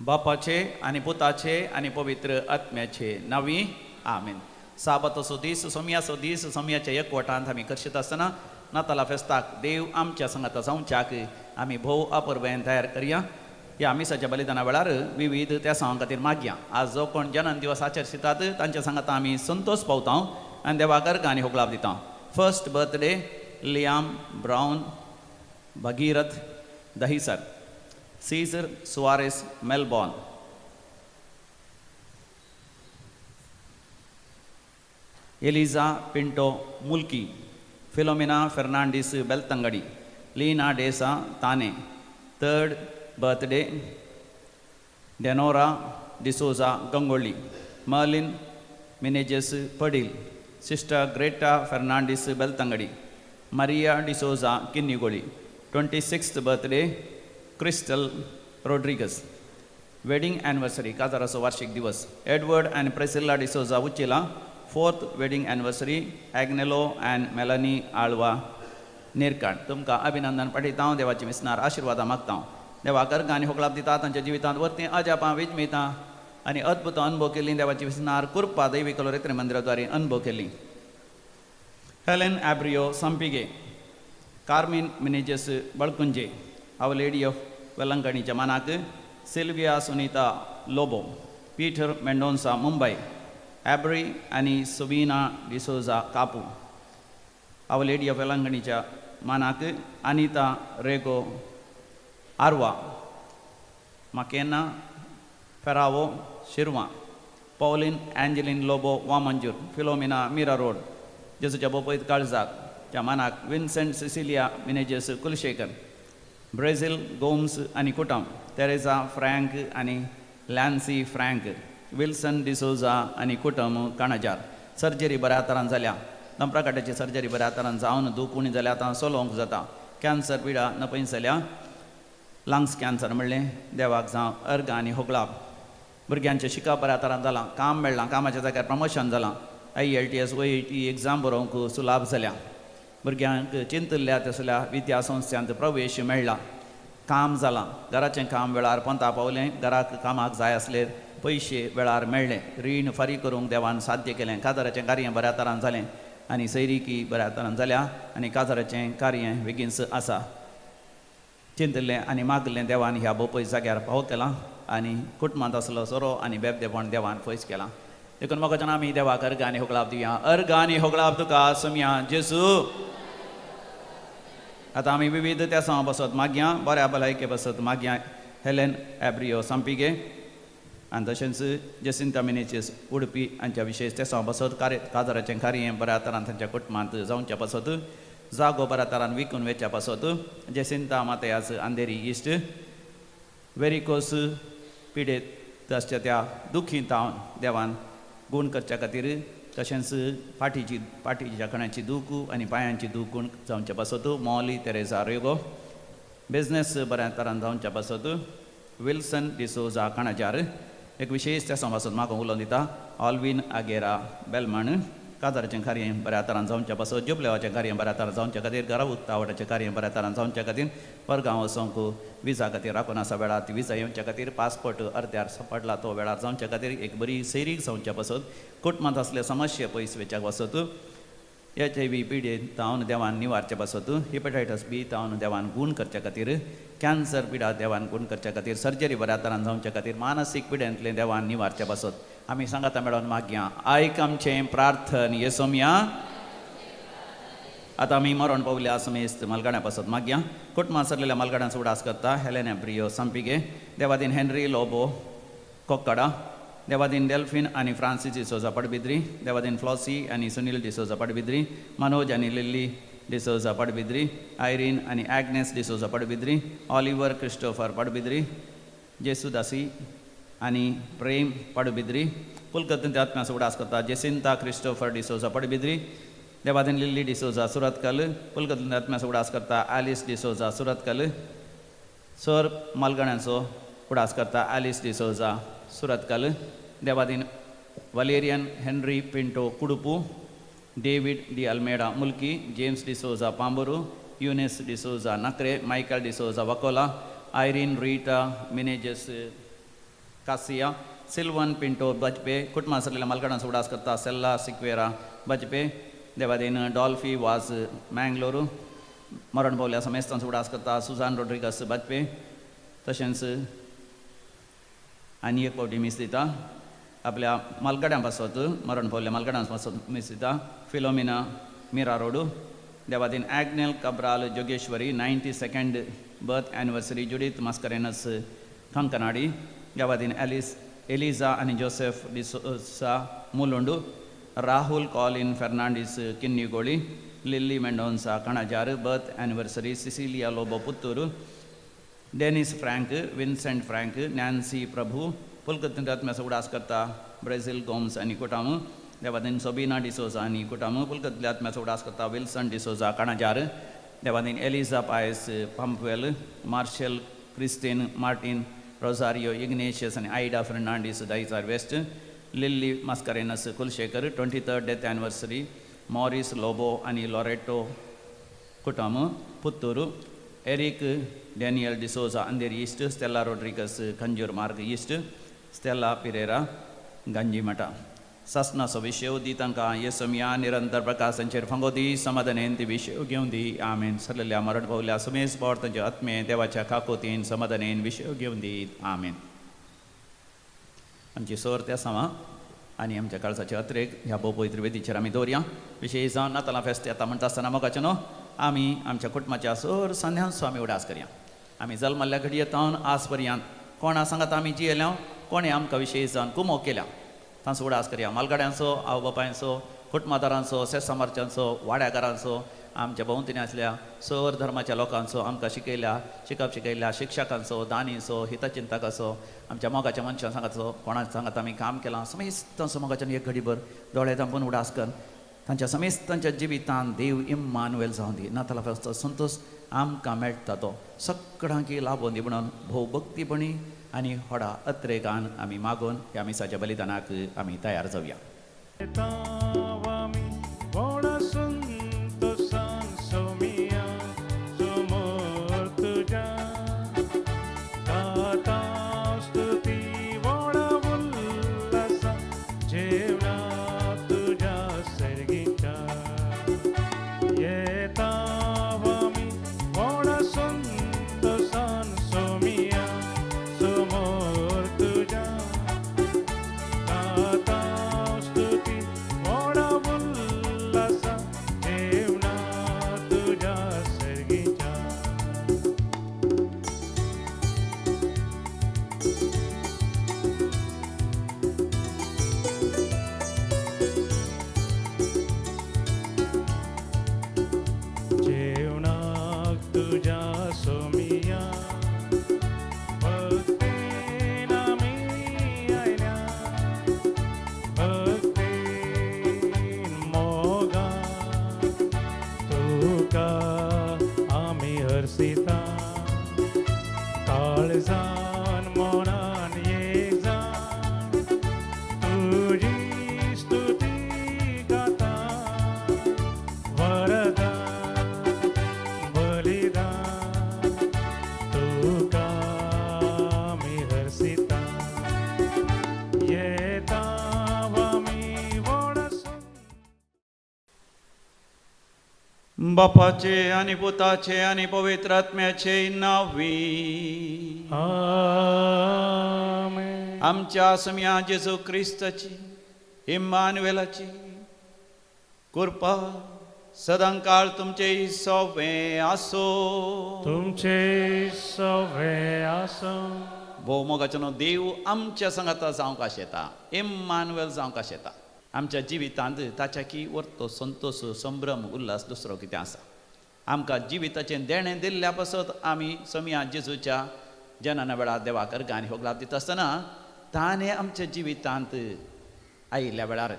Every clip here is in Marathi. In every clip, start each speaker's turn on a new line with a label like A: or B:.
A: बापाचे आणि पुताचे आणि पवित्र आत्म्याचे नावी आमीन. साबातोचो दीस सोमयाचो दीस सोमयाच्या एकवटांत आमी करशीत आसतना नाताला फेस्ताक देव आमच्या संगात जावच्याक आमी भोव अपरभेन तयार करया. ह्या मिसाच्या बलिदाना वेळार विविध त्या सांगा खातीर मागया. आज जो कोण जन्म दिवस आचरतात तांच्या सांगात आमी संतोष पावता आनी देवाक अर्घ आनी होगलाप दिता. First birthday Liam Brown Bhagirath Dahisar, Caesar Suarez Melbourne, Eliza Pinto Mulki, Filomena Fernandes Beltangady, Leena D'Sa ताने. Third birthday Denora D'Souza Gangolli, Merlin Menezes Padil, sister Greta Fernandes Beltangady, Maria D'Souza Kinnigoli. 26th birthday Crystal Rodrigues. Wedding anniversary काजाराचो वार्षिक दिवस Edward and Priscilla D'Souza Uchila. 4th wedding anniversary Agnelo and Melanie Alva नेरकाण. तुमकां अभिनंदन पाठयता, देवाची विस्नार आशिर्वादा मागता. देवाक अर्घ आनी होगलाप दिता, तांच्या जिवितांत वर्ती अजापां विजमिता आनी अद्भुत अनुभव केली. देवाची विस्नार कुर्पा दैवी कलोरेत्रे मंदिराद्वारे अनुभव केली. Helen Abreo Sampige, Carmine Menezes Balkunje, Our Lady of वेलंकणीच्या मानाक Sylvia Sunita Lobo, Peter Mendonca Mumbai, Aubrey आणि Subina D'Souza Kapu, Our Lady of वेलंकणीच्या मानाक Anita Rego Arva, Makena Ferrao Shirva, Pauline Angeline Lobo Vamanjoor, Filomena Mira road, जेजूच्या बोपयत काळजाक च्या मानाक Vincent Cecilia Menezes Kulshekar, Brazil Gomes आणि कुटुंब, तेरेजा फ्रँक आणि लॅन्सी फ्रँक, विल्सन डिसोजा आणि कुटुंब काणजार. सर्जरी बऱ्या तरान जाल्या. दंप्रकाटाची सर्जरी बऱ्या तरान जावन दूख उणी जाल्या, आतां सोलोवंक जाता. कॅन्सर पिडा न पयस जाल्या, लंग्स कॅन्सर म्हणलें. देवाक जावं अर्घ आनी होगलाप. भुरग्यांचें शिकप बऱ्या तरान जालां, काम मेळ्ळां, कामाच्या जाग्यार प्रमोशन जालां, IELTS OET एग्जाम बरोवंक सुलाभ जाल्या. भुरग्यांक चिंतल्ल्या तसल्या विद्या संस्थांत प्रवेश मेळ्ळा, काम जालां, घराचें काम वेळार पंता पावलें, घराक कामाक जाय आसले पयशे वेळार मेळ्ळे, रीण फारीक करूंक देवान साध्य केलें. काजाराचें कार्य बऱ्या तरान जालें आनी सैरीकी बऱ्या तरान जाल्या आनी काजाराचें कार्य बेगीनच आसा. चिंतलें आनी मागलें देवान ह्या बोपय जाग्यार पावो केलां आनी कुटुंबांत असलो सोरो आनी बेबदेपण देवान पयस केलां. देखून म्हाका आमी देवाक अर्घ आनी होगलाप दिवया. अर्घ आनी होगलाप तुका सोमया जेजू. आतां आमी विविध त्या सांग बसत मागया, बऱ्या भलायके बसत मागया. हेलेन ॲब्रियो संपिगे आनी तशेंच जेसिंता मिनेचेस उडपी हांच्या विशेश त्या सांग बसत काजाराचें कार्य बऱ्या तरान तांच्या कुटुंबांत जावचें पासत, जागो बऱ्या तरान विकून वेच्या पासत. जेसिंता मातयास अंधेरी इश्ट वेरिकोस पिडेत आसच्या त्या दुखींतावन देवान गूण करच्या खातीर, तशेंच पाठीच्या कण्याची दूख आनी पांयांची दूख गूण जावचे पासत. मॉली तेरेजा रेगो बिझनेस बऱ्या तरान जावच्या पासत. विल्सन डिसोजा काणजार. एक विशेश त्या संवासत म्हाका उलोवन दिता. ऑल्विन आगेरा बेलमण. काजाराचें कार्य बऱ्या तरान जावचें पासत. जुबलेवाचें कार्य बऱ्या तरान जावच्या खातीर, घरा उक्तावटाचें कार्य बऱ्या तरान जावच्या खातीर, परगांव वचोंक विजा खातीर राखून आसा वेळार ती विजा येवच्या खातीर, पासपोर्ट अर्द्यार सापडला तो वेळार जावच्या खातीर, एक बरी सैरीक जावच्या पासत. कुटुंबांत असले समस्या पयस वेच्याक वसत. HIV पिडेत तावन देवान निवारचे पासत. हिपेटायटस B तावन देवान गूण करच्या खातीर, कॅन्सर पिडा देवान गूण करच्या खातीर, सर्जरी बऱ्या तरान जावच्या खातीर, मानसीक पिड्यांतले देवान निवारचे पासत. आमी सांगाता मेळोन मागया. आयक आमचें प्रार्थन येसोमया. आतां आमी मरण पावल्या आसमेस्त मलगाड्या पासत मागया. कुटुंबां सरलेल्या मलगाड्यांचो उडास करता. Helen Abreo Sampige. देवादीन हेनरी लोबो कोक्काडा. देवादीन डेल्फिन आनी फ्रांसीस डिसोजा पडबिद्री. देवादीन फ्लॉसी आनी सुनील डिसोजा पडबिद्री. मनोज आनी लिल्ली डिसोजा पडबिद्री. आयरीन आनी Agnes D'Souza Padubidri. Oliver Christopher Padubidri. Jesudasi आनी प्रेम पडबिद्री. पुलकत्यांच्या आत्म्याचो उडास करता. Jacinta Christopher D'Souza Padubidri. देवादीन लिल्ली डिसोजा सुरतकल. पुलकत्यांच्या आत्म्याचो उडास करता. Alice D'Souza Surathkal. सर मलगड्यांचो उडास करता. Alice D'Souza Surathkal. देवादीन Valerian Henry Pinto Kudupu. David de Almeida Mulki. James D'Souza Pamboor. Eunice D'Souza Nakre. Michael D'Souza Vakola. Irene Rita Menezes Cassia Sylvan Pinto Bajpe कुटुंबात असलेल्या मालकांचा उडास करता सेल्ला सिक्वेरा बजपे देवादीन डॉल्फी वाज मँगलोरू मरण पावल्या समेस्तांचो उडास करता सुजान रोड्रिगस बजपे तशेंच आनी एक फावटी मीस दिता आपल्या मालगड्यां पासत मरण पावल्या मालगड्यां पासत मीस दिता फिलोमिना मिरा रोडू देवादीन Agnel Cabral Jogeshwari 92nd birth anniversary Judith Mascarenhas Kankanady देवादीन एलिझा आणि Joseph D'Souza Mulund Rahul Colin Fernandes Kinnigoli Lilly Mendonca Kanajar birth anniversary Cecilia Lobo Puttur Dennis Frank Vincent Frank Nancy Prabhu पुलकत्त्यात्म्याचो उडास करता ब्रेझिल गोम्स आणि कुटामू देवादीन सोबिना डिसोजा आणि कुटामू पुलकत्त्यात्म्याचो उडास करता विल्सन डिसोजा कणाजार देवादीन Eliza Pais Pumpwell Marshal Christine Martin Rosario Ignatius आणि आयडा फर्नांडीस दाईचार west Lilly Mascarenhas Kulshekar 23rd death anniversary Maurice Lobo आणि लॉरेटो कुटामू Puttur Eric Daniel D'Souza Andheri east Stella Rodrigues खंजूर मार्ग ईस्ट स्टेला पिरेरा गंजीमठ ससनाचो विशय दी तांकां येसमिया निरंतर प्रकाशांचेर फंगोदी समाधानेन ती विशय घेवन दी आमेन सरलेल्या मरण पावल्या समेस बोर तांचे आत्मे देवाच्या काकोतीन समाधानेन विशय घेवन दीत आमेन. आमची सर त्या सामा आनी आमच्या काळजाचे अत्रेक ह्या भोव पवित्र वेदीचेर आमी दवरया. विशेश जावन नातालां फेस्त येता म्हणटा आसतना मोगाचें न्हू आमी आमच्या कुटुंबाच्या सर संध्यांचो आमी उडास करया. आमी जल्मल्ल्या घडयेतावन आज पर्यंत कोणा सांगात आमी जियेल्या कोणें आमकां विशेश जावन कुमो केल्या तांचो उडास करया. मालगाड्यांचो आवय बापायचो कुटुंबादारांचो सेसामारच्यांचो वाड्याकारांचो आमच्या भोंवतणी आसल्या सर धर्माच्या लोकांचो आमकां शिकयल्या शिक्षकांचो दानीचो हितचिंतकाचो आमच्या मोगाच्या मनशां सांगाचो कोणा सांगात आमी काम केलां समेस्तांचो मोगाच्यान एक घडीभर दोळे धांपून उडास कर तांच्या समेस्तांच्या जिवितांत देव इम्मानुएल जावन दी. नातालां फेस्त संतोश आमकां मेळटा तो सगळ्यांकी लाभोवन दी म्हणून भोव भक्तीपणी आनी व्हडा अत्रेकान आमी मागून ह्या मिसाच्या बलिदानाक आमी तयार जावया. बापाचे आणि पुताचे आणि पवित्र आत्म्याचे नावी
B: आमेन.
A: आमच्या समिया जेजू क्रिस्ताची इम्मानुएलाची कृपा सदांकाळ तुमचे सोवे आसो.
B: तुमचे सवे आसो.
A: भोव मोगाचो देव आमच्या संगाता जावंक आशेता इम्मानुएल जावंक आशेता. आमच्या जिवितांत ताच्या की वर्तो संतोष संभ्रम उल्हास दुसरो कितें आसा. आमकां जिविताचें देणें दिल्ल्या पासत आमी समिया जेजूच्या जनना वेळार देवाक अर्घांनी होगलाप दिता आसतना ताणें आमच्या जिवितांत आयिल्ल्या वेळार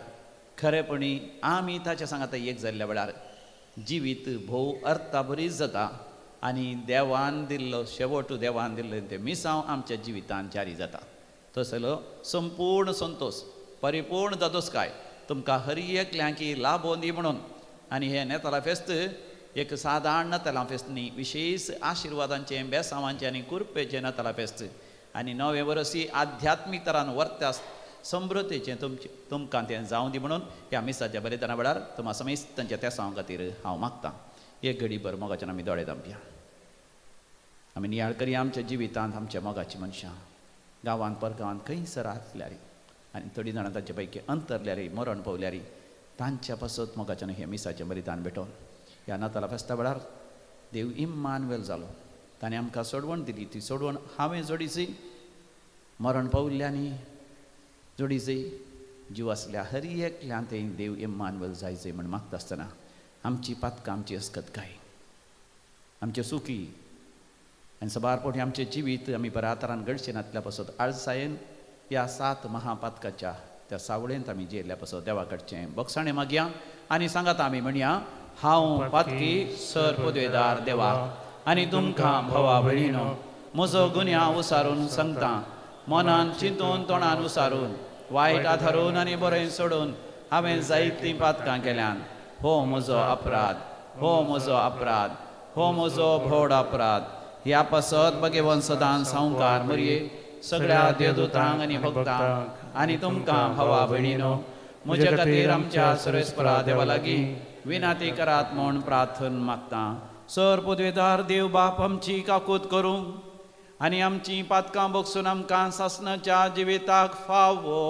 A: खरेपणी आमी ताच्या सांगात एक जाल्ल्या वेळार जिवीत भोव अर्थाभरीत जाता आनी देवान दिल्लो शेवट देवान दिल्लें तें मिसांव आमच्या जिवितांत जारी जाता. तसलो संपूर्ण संतोष परिपूर्ण जादोसकाय तुमकां हर एकल्यांकी लाभोवन दी म्हणून. आनी हे नेताला फेस्त एक सादारण नेताला फेस्त न्ही विशेश आशिर्वादांचें बेसांवांचें आनी कुरपेचें नेताला फेस्त आनी नवे वर्सी आध्यात्मीक तरान वर्त्यास समृद्धीचें तुमकां तें जावं दी म्हणून ह्या मिसाच्या बलिदाना वेळार तुम्हा समेस्तांच्या त्या सांव खातीर हांव मागतां. एक घडी भर मोगाच्यान आमी दोळे धांपया. आमी नियाळ करया आमच्या जिवितांत आमच्या मोगाची मनशां गांवांत परगांवांत खंयसर आसल्यार आनी थोडीं जाणां तांचे पैकी अंतरल्यार मरण पावल्यार तांच्या पासत मोगाच्यान हें मिसाचें बलिदान भेटोन ह्या नाताला फेस्ता वेळार देव इम्मानुएल जालो. ताणें आमकां सोडवण दिली. ती सोडवण हांवें जोडिची मरण पावल्ल्यांनी जोडिची जीव आसल्या हर एकल्यान तें देव इम्मानुएल जायचें म्हण मागता आसतना आमची पातकां आमची अस्कतकाय आमचे सुखी आनी सबारपोटी आमचें जिवीत आमी बऱ्या तरान घडचें नातल्या पासत आळसायेन ह्या 7 महापातकाच्या त्या सावळेंत आमी जियेल्ल्या पासत देवा कडचें बोगसाणें मागया आनी सांगात आमी म्हणया हांव पातकी सर पदवेदार देवा आनी तुमकां भवा भयणीनो म्हजो गुन्यांव उसारून सांगता. मनान चिंतून तोंडान उसारून वायट आधारून आनी बरें सोडून हांवें जायतीं पातकां केल्यान हो म्हजो अपराध, हो म्हजो अपराध, हो म्हजो व्हड अपराध. ह्या पासत भगेवन सदां संवकार मरये सगळ्या देवदूतांक आनी भक्तांक आनी तुमकां भवा भयणीनो म्हजे खातीर आमच्या सर्वेस्परा देवा लागीं विनाती करात म्हूण प्रार्थन मागता. सर पदवेदार देव बाप आमची काकूत करूं आनी आमची पातकां बोगसून आमकां सासणाच्या जिविताक फावो.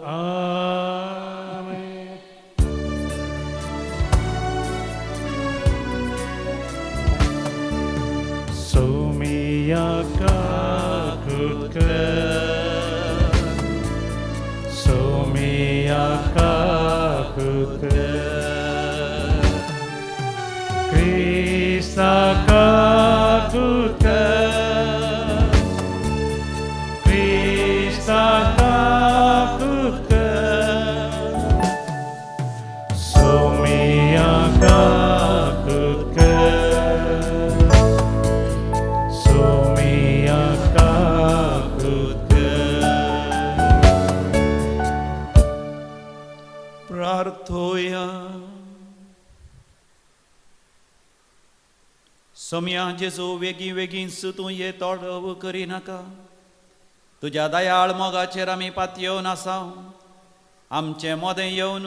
B: आमेन. सोमिया काकूत कर, सोमिया काकूत कर, Krista काकूत कर, Krista काकूत कर, सोमिया काकूत कर, सोमिया काकूत कर.
A: प्रार्थोया. सोम्या जेजू वेगी वेगींच तूं ये तोडव करिनाका. तुज्या दयाळ मोगाचेर आमी पातयेवन आसाव. आमचें मोदें येवन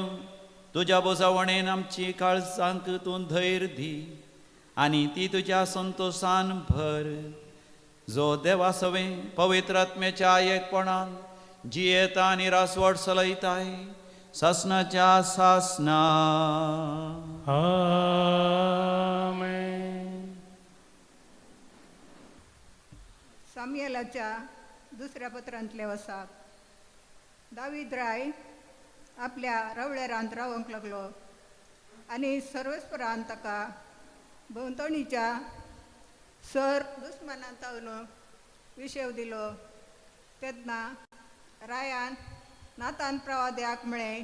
A: तुज्या बुजावणेन आमची काळजांक तूं धैर्य दी आनी ती तुज्या संतोशान भर. जो देवा सवे पवित्र आत्म्याच्या एकपणान जियेता आनी रासवड चलयताय सासणाच्या सासना.
B: आमेन.
C: सामुएलाच्या दुसऱ्या पत्रांतले वसाक दावीद राय आपल्या रवळेरांत रावंक लागलो आनी सर्वेस्परान ताका भोंवतणीच्या सर दुस्मानांतावन विशेव दिलो. तेन्ना रायान नातान प्रवाद्याक म्हळें,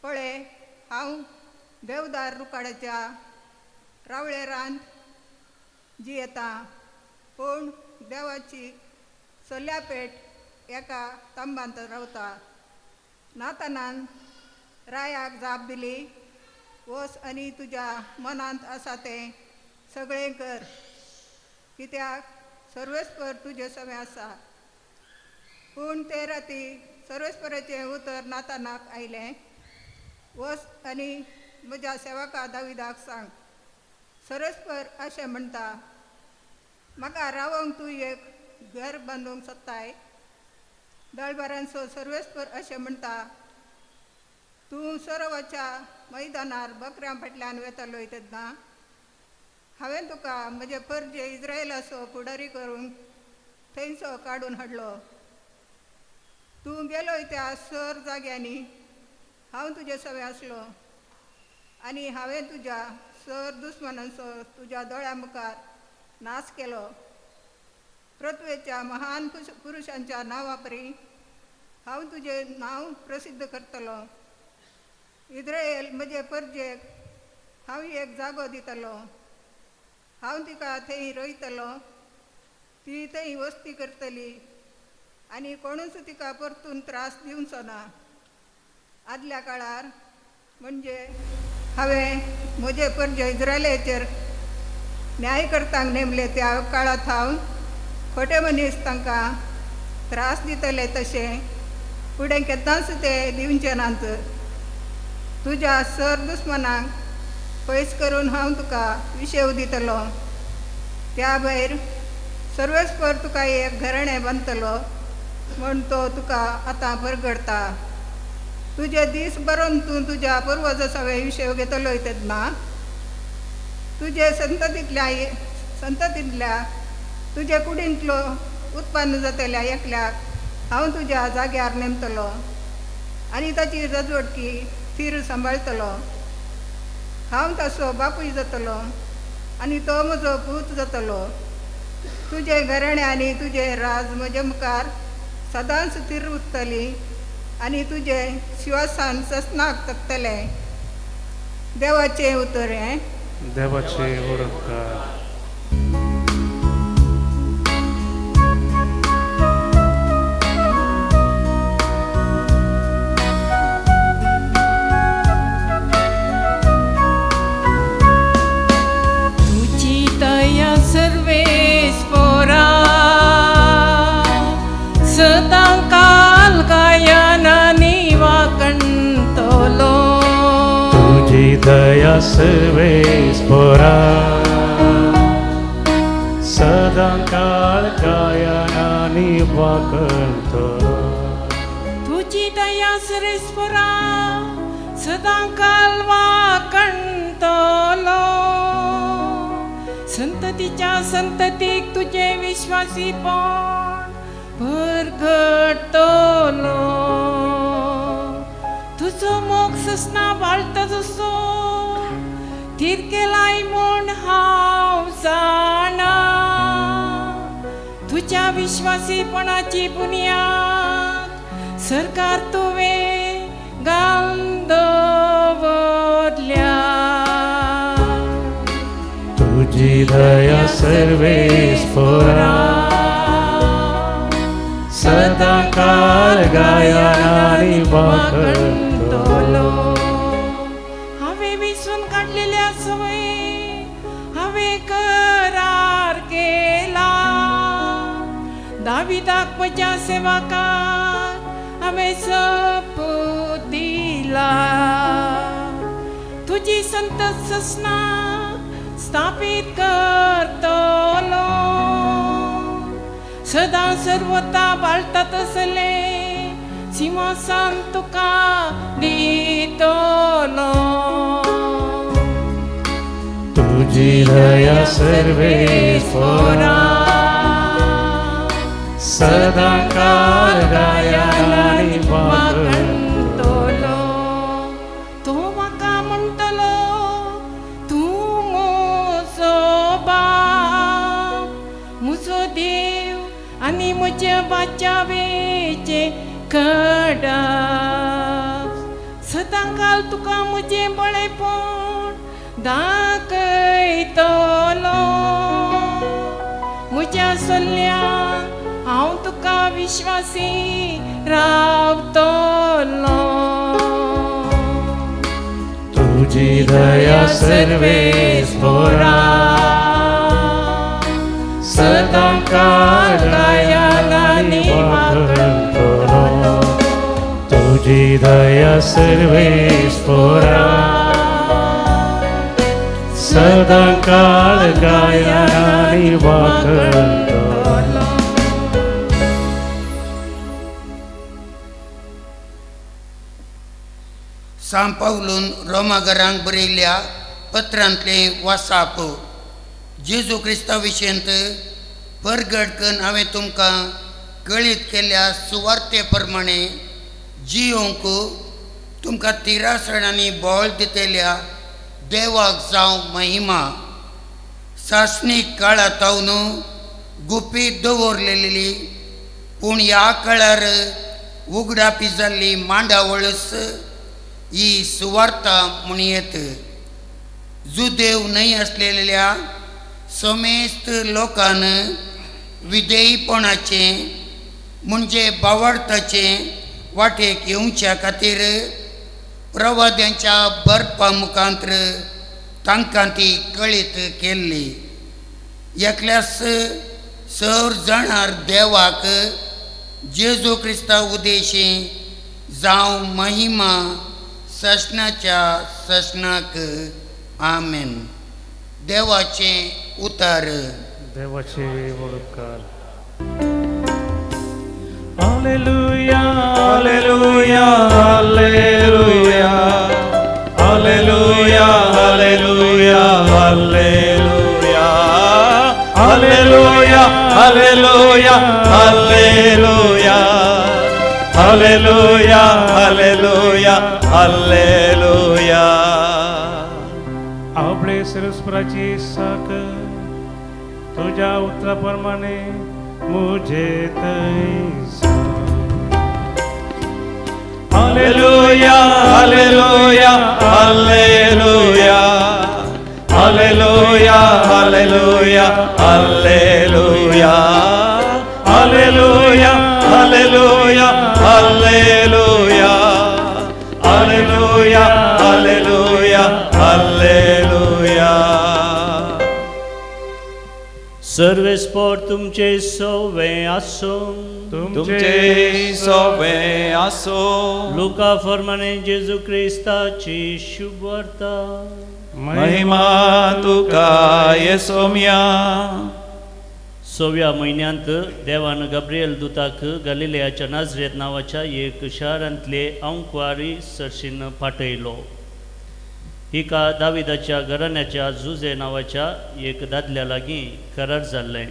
C: पळय हांव देवदार रुखाड्याच्या रावळेरांत जियेतां, पूण देवाची सल्ल्यापेट एका तंबांत रावता. नातानान रायाक जाप दिली, वस आनी तुज्या मनांत आसा तें सगळें कर, कित्याक सर्वेस्पर तुजे सवे आसा. पूण ते राती सर्वेस्पराचें उतर नातानाक आयलें, वस आनी म्हज्या सेवका दाविदाक सांग, सर्वेस्पर अशें म्हणटा, म्हाका रावंक तूं एक घर बांदूंक सोदताय. दळबारांचो सर्वेस्पर अशें म्हणटा, तूं सरोवाच्या मैदानार बकऱ्यां फाटल्यान वेतालोय तेन्ना हांवें तुका म्हजे परजे इस्रायेलाचो फुडारी करूंक थंयचो काडून हाडलो. तूं गेलोय त्या सर जाग्यांनी हांव तुजे सवे आसलो आनी हांवें तुज्या सर दुस्मानांचो तुज्या दोळ्या मुखार नाश केलो. पृथ्वेच्या महान पुरुशांच्या नांवा परी हांव तुजें नांव प्रसिद्ध करतलो. इस्रायेल म्हजे परजेक हांव एक जागो दितलो. हांव तिका थंय रोयतलो, ती थंय वस्ती करतली आनी कोणूच तिका परतून त्रास दिवचो ना. आदल्या काळार म्हणजे हांवें म्हजे परजे इस्रायेलाचेर न्याय करतांक नेमले त्या काळांत हांव खोटे मनीस तांकां त्रास दितले तशें फुडें केन्नाच ते दिवचे नात. तुज्या सर दुस्मनाक पयस करून हांव तुका विशेव दितलो. त्या भायर सर्वेस्पर तुका एक घराणें बांदतलो म्हूण तो तुका आतां परगडता. तुजे दीस बरोवन तूं तुज्या पुर्वजा सवे विशेव घेतलो तेन्ना तुजे संततींतल्या तुजे कुडींतलो उत्पन्न जातल्या एकल्याक हांव तुज्या जाग्यार नेमतलो आनी ताची रजवटकी थीर सांबाळटलो. हांव ताचो बापूय जातलो आनी तो म्हजो पूत जातलो. तुजे घराणें आनी तुजें राज म्हजे मुखार सदांच थीर उरतली आनी तुजे शिवासान ससनाक तकतले. देवाचें उतर हें.
B: देवाचे ओळखकार.
D: सर्वेस्परा सदांकाल गायनानी वाकंतलो.
B: तुझी दया सर्वेस्परा सदांकाळ गायनानी वाकंतलो.
D: तुझी दया सर्वेस्परा सदांकाल वाकंतलो. संततीच्या संततीक तुझे विश्वासीपण परगटलो. तुझो मोग ससना बाळता जसो थीर केलाय म्हूण हांव जाणा. तुझ्या विश्वासीपणाची बुनयाद सरकार तुवें घालून दवरल्या.
B: तुझी दया सर्वेस्परा सदांकाळ गायनानी वाकंतलो.
D: हांवें विसरून काडलेल्या सवयी हांवें करार केला. दाविदाक म्हज्या सेवकाक हांवें सपूत दिला. तुजी संत ससना स्थापीत करतलो. सदां सर्वता बाळटा तसले सिंहासन तुका दितलो.
B: तुझी दया सर्वेस्परा सदांकाळ गायनानी वाकंतलो.
D: तो म्हाका म्हणटलो तूं म्हजो बाप, म्हजो देव आनी म्हज्या बाचावेचे खडाप. सदांकाळ तुका म्हजें बळेपण दाखयतलो. म्हज्या सल्ल्याक हांव तुका विश्वासी रावतलो.
B: तुझी दया सर्वेस्परा सदांकाळ गायनानी वाकंतलो. तुझी दया सर्वेस्परा सदांकाळ गायनानी वाकंतलो.
E: सांत पावलून रोमागरांक बरयल्ल्या पत्रांतले वासाप. जेजू क्रिस्ता विशयंत परगट करून हांवें तुमकां कळीत केल्ल्या सुवार्ते प्रमाणे जियोंक तुमकां तिरासणांनी बोळ दितल्या देवाक जावं महिमा. सासणीक काळात तावन गुपीत दवरलेली पूण ह्या काळार उगडापी जाल्ली मांडावळस ही सुवार्ता म्हणयत. जुदेव न्हय आसलेल्या समेस्त लोकान विधेयपणाचें म्हणजे बावडताचें वाटेक येवच्या खातीर प्रवाद्यांच्या बरपा मुखांत्र तांकां ती कळीत केल्ली. एकल्यास सर जाणार देवाक जेजू क्रिस्ता उद्देशी जावं महिमा सशनाच्या सशनाक आमेन. देवाचे उतार.
B: देवाचे वडकार. हालेलुया हालेलुया हालेलुया हालेलुया हालेलुया हालेलुया हालेलुया हालेलुया हालेलुया हालेलुया हालेलुया हालेलुया. आपले सरस्वराची साक तुझ्या उत्तराप्रमाणे मुझे तैसा. हालेलुया हालेलुया हालेलुया हालेलुया हालेलुया हालेलुया हालेलुया हालेलुया हालेलुया हालेलुया हालेलुया हालेलुया.
F: सर्वेस्पर तुमचे सवे आसो.
A: तुमचे सोवे आसो.
F: लुका फरमाने जेजू क्रिस्ताची शुभ वार्ता.
A: महिमा तुका येसोम्या.
F: 6व्या महिन्यांत देवान गब्रिएल दुताक गलिलेयाच्या नाझरेत नावाच्या एक शारांतले अंकवारी सरशीन पाठयलो. हिका दाविदाच्या घराण्याच्या जुजे नावाच्या एक दादल्या लागीं करार जाल्लें.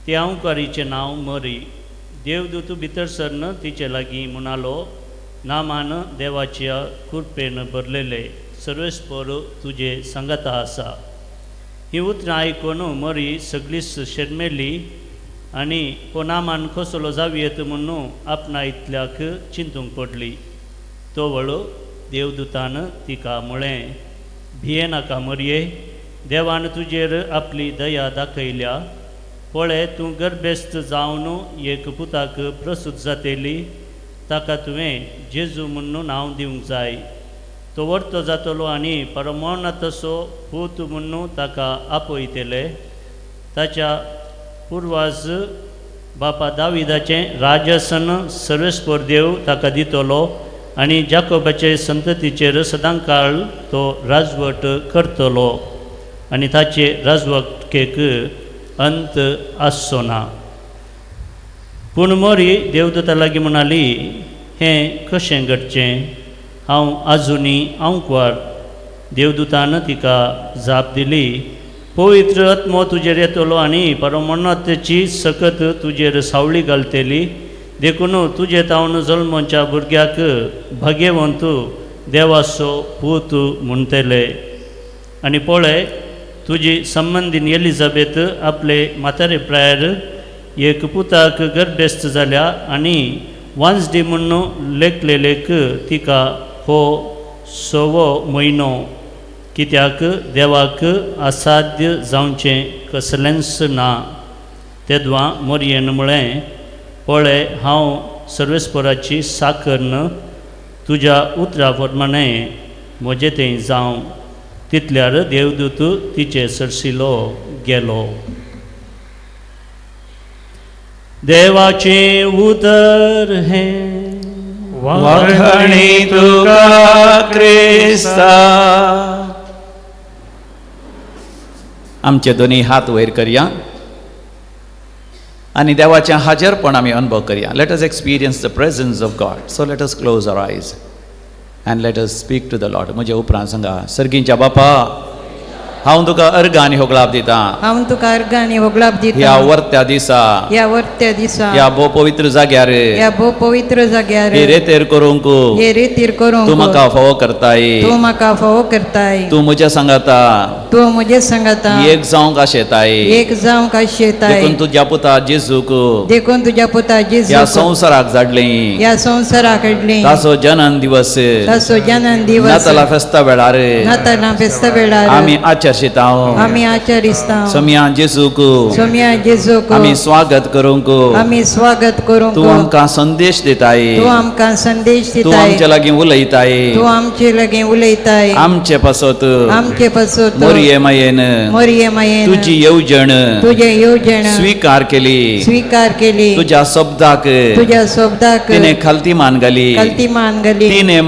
F: त्या अंकवारीचें नांव मरी. देवदूत भितर सरन तिचे लागीं म्हणालो, नामान देवाच्या कृपेन भरलेले सर्वेस्पर तुजे सांगाता आसा. ही उतरां आयकून मरी सगळीच शेरमेली आनी हो नामान कसलो जावयेत म्हणून आपणा इतल्याक चिंतूंक पडली. तो वळो देवदूतान तिका म्हळें, भिये नाका मरये, देवान तुजेर आपली दया दाखयल्या. पळय, तूं गर्भेस्त जावन एक पुताक प्रसूत जातेली. ताका तुवें जेजू म्हणून नांव दिवंक जाय. तो व्हरतो जातलो आनी परमोन्नतसो पूत म्हणून ताका आपयतले. ताच्या पुर्वाज बापा दाविदाचें राजसन सर्वेस्पर देव ताका दितलो आनी जाकोबाचे संततीचेर सदांकाळ तो राजवट करतलो आनी ताचे राजवटकेक अंत आसचो ना. पूण मोरी देवदूता लागीं म्हणाली, हें कशें घडचें? हांव आजुनी अंकवार. देवदूतान तिका जाप दिली, पवित्र आत्मो तुजेर येतलो आनी परमोन्नतेची सकत तुजेर सावळी घालतली. देखून तुजे तावन जल्मच्या भुरग्याक भाग्यवंत देवाचो पूत म्हणटले. आनी पळय, तुजी संबंदीन एलिझाबेथ आपले म्हातारे प्रायर एक पुताक गर्भेस्त जाल्या आनी वांसडी म्हणून लेखलेलेक तिका हो 6वो म्हयनो. कित्याक देवाक असाध्य जावचें कसलेंच ना. तेदवां मोरयेन म्हळें, पळय, हांव सर्वेस्पराची साकरन तुज्या उतरा प्रमाणे म्हजें तें जावं. तितल्यार देवदूत तिचे सरशिलो गेलो. देवाचें उतर हें
A: वखणी तुका क्रिस्ता. आमचे दोनी हात वयर करया आणि देवाच्या हाजरपण आमी अनुभव करया. Let us experience the presence of God. So let us close our eyes and let us speak to the Lord. म्हजे उपरांत सांगा, सर्गीच्या बापा, हांव तुका अर्घ आनी होगलाप दिता.
C: हांव तुका अर्घ आनी होगलाप दिता.
A: ह्या वर्त्या दिसा,
C: ह्या वर्त्या दिसा,
A: ह्या भोव पवित्र जाग्यार,
C: ह्या भोव पवित्र जाग्यार,
A: हे रेतेर करूंक
C: हे रितीर करूंक
A: तूं म्हाका फोव करताय.
C: तूं म्हाका फोव करताय.
A: तूं म्हज्या सांगाता
C: तूं म्हजे सांगाता
A: एक जावंक आशेताय.
C: एक जावंक आशेताय.
A: देखून तुज्या पुता जेजूक
C: देखून तुज्या पुता
A: ह्या
C: जेजू
A: संवसाराक धाडलें.
C: ह्या संवसाराक हाडली.
A: ताचो जनन दिवस
C: ताचो जनन दिवस
A: नाताला फेस्ता वेळार
C: नातालां फेस्ता वेळार
A: आमी आजच्या आचर्शिता
D: आमी आचरिस्ता
A: सोम्या जेजूक
D: सोम्या जेजूक
A: आमी स्वागत करूंक
D: आमी स्वागत करूंक
A: तू आमकां संदेश दिताय
D: तू आमकां संदेश
A: तू
D: दिताय
A: आमचे लागीं उलयताय
D: तू आमचे लागीं उलयताय
A: आमचे पासत
D: आमचे पासत
A: मोरये मायेन
D: मोरये मायेन
A: तुजी येवजण
D: तुझे येवजण
A: स्वीकार केली
D: स्वीकार केली
A: तुझ्या शब्दाक
D: तुझ्या शब्दाक
A: तिने खालती मान घाली
D: कल्ती मान घाली
A: तिने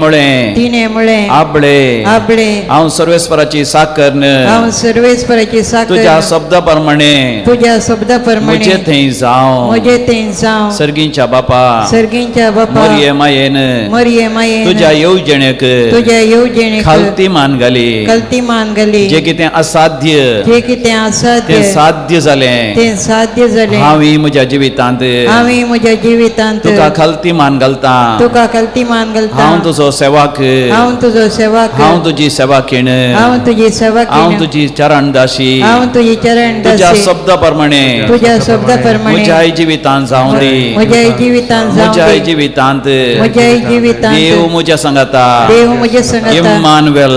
D: मुळे
A: आपले
D: आपले
A: हांव सर्वेस्पराची साकरन
D: हांव सर्वेस्पराची साकर
A: तुझ्या शब्दा प्रमाणे
D: तुझ्या शब्दा प्रमाणे
A: म्हजे थंय जावं
D: म्हजे तें जावं
A: सर्गींच्या बापा
D: सर्गींच्या बापा
A: मोरये मायेन
D: मोरये मायेन
A: तुझ्या येवजणेक
D: तुझ्या येवजणेक
A: खालती मान घाली
D: कल्ती मान घाली
A: जे कितें असाध्य
D: जे कितें आसा
A: तें साध्य जालें
D: तें साध्य जालें
A: हांव म्हज्या जिवितांत
D: हांवें म्हज्या जिवितांत
A: तुका खालती मान घालता
D: तुका कल्ती मान घालता
A: हांव तुजो सेवाक
D: हांव तुजो सेवाक
A: हांव तुजी सेवा केण
D: हांव तुजी सेवा
A: हांव
D: केली
A: तुजी चरण दाशी
D: हांव तुजी चरण
A: तुझ्या
D: दासी
A: शब्दा प्रमाणे
D: तुझ्या शब्दा प्रमाणे
A: म्हज्या जिवितांत जावं दी
D: म्हज्या जिवितांत जावं
A: म्हज्या
D: दी.
A: जिवितांत
D: म्हज्या जिवितांत
A: देव म्हज्या संगाता
D: देव म्हजे संगता
A: इम्मानुएल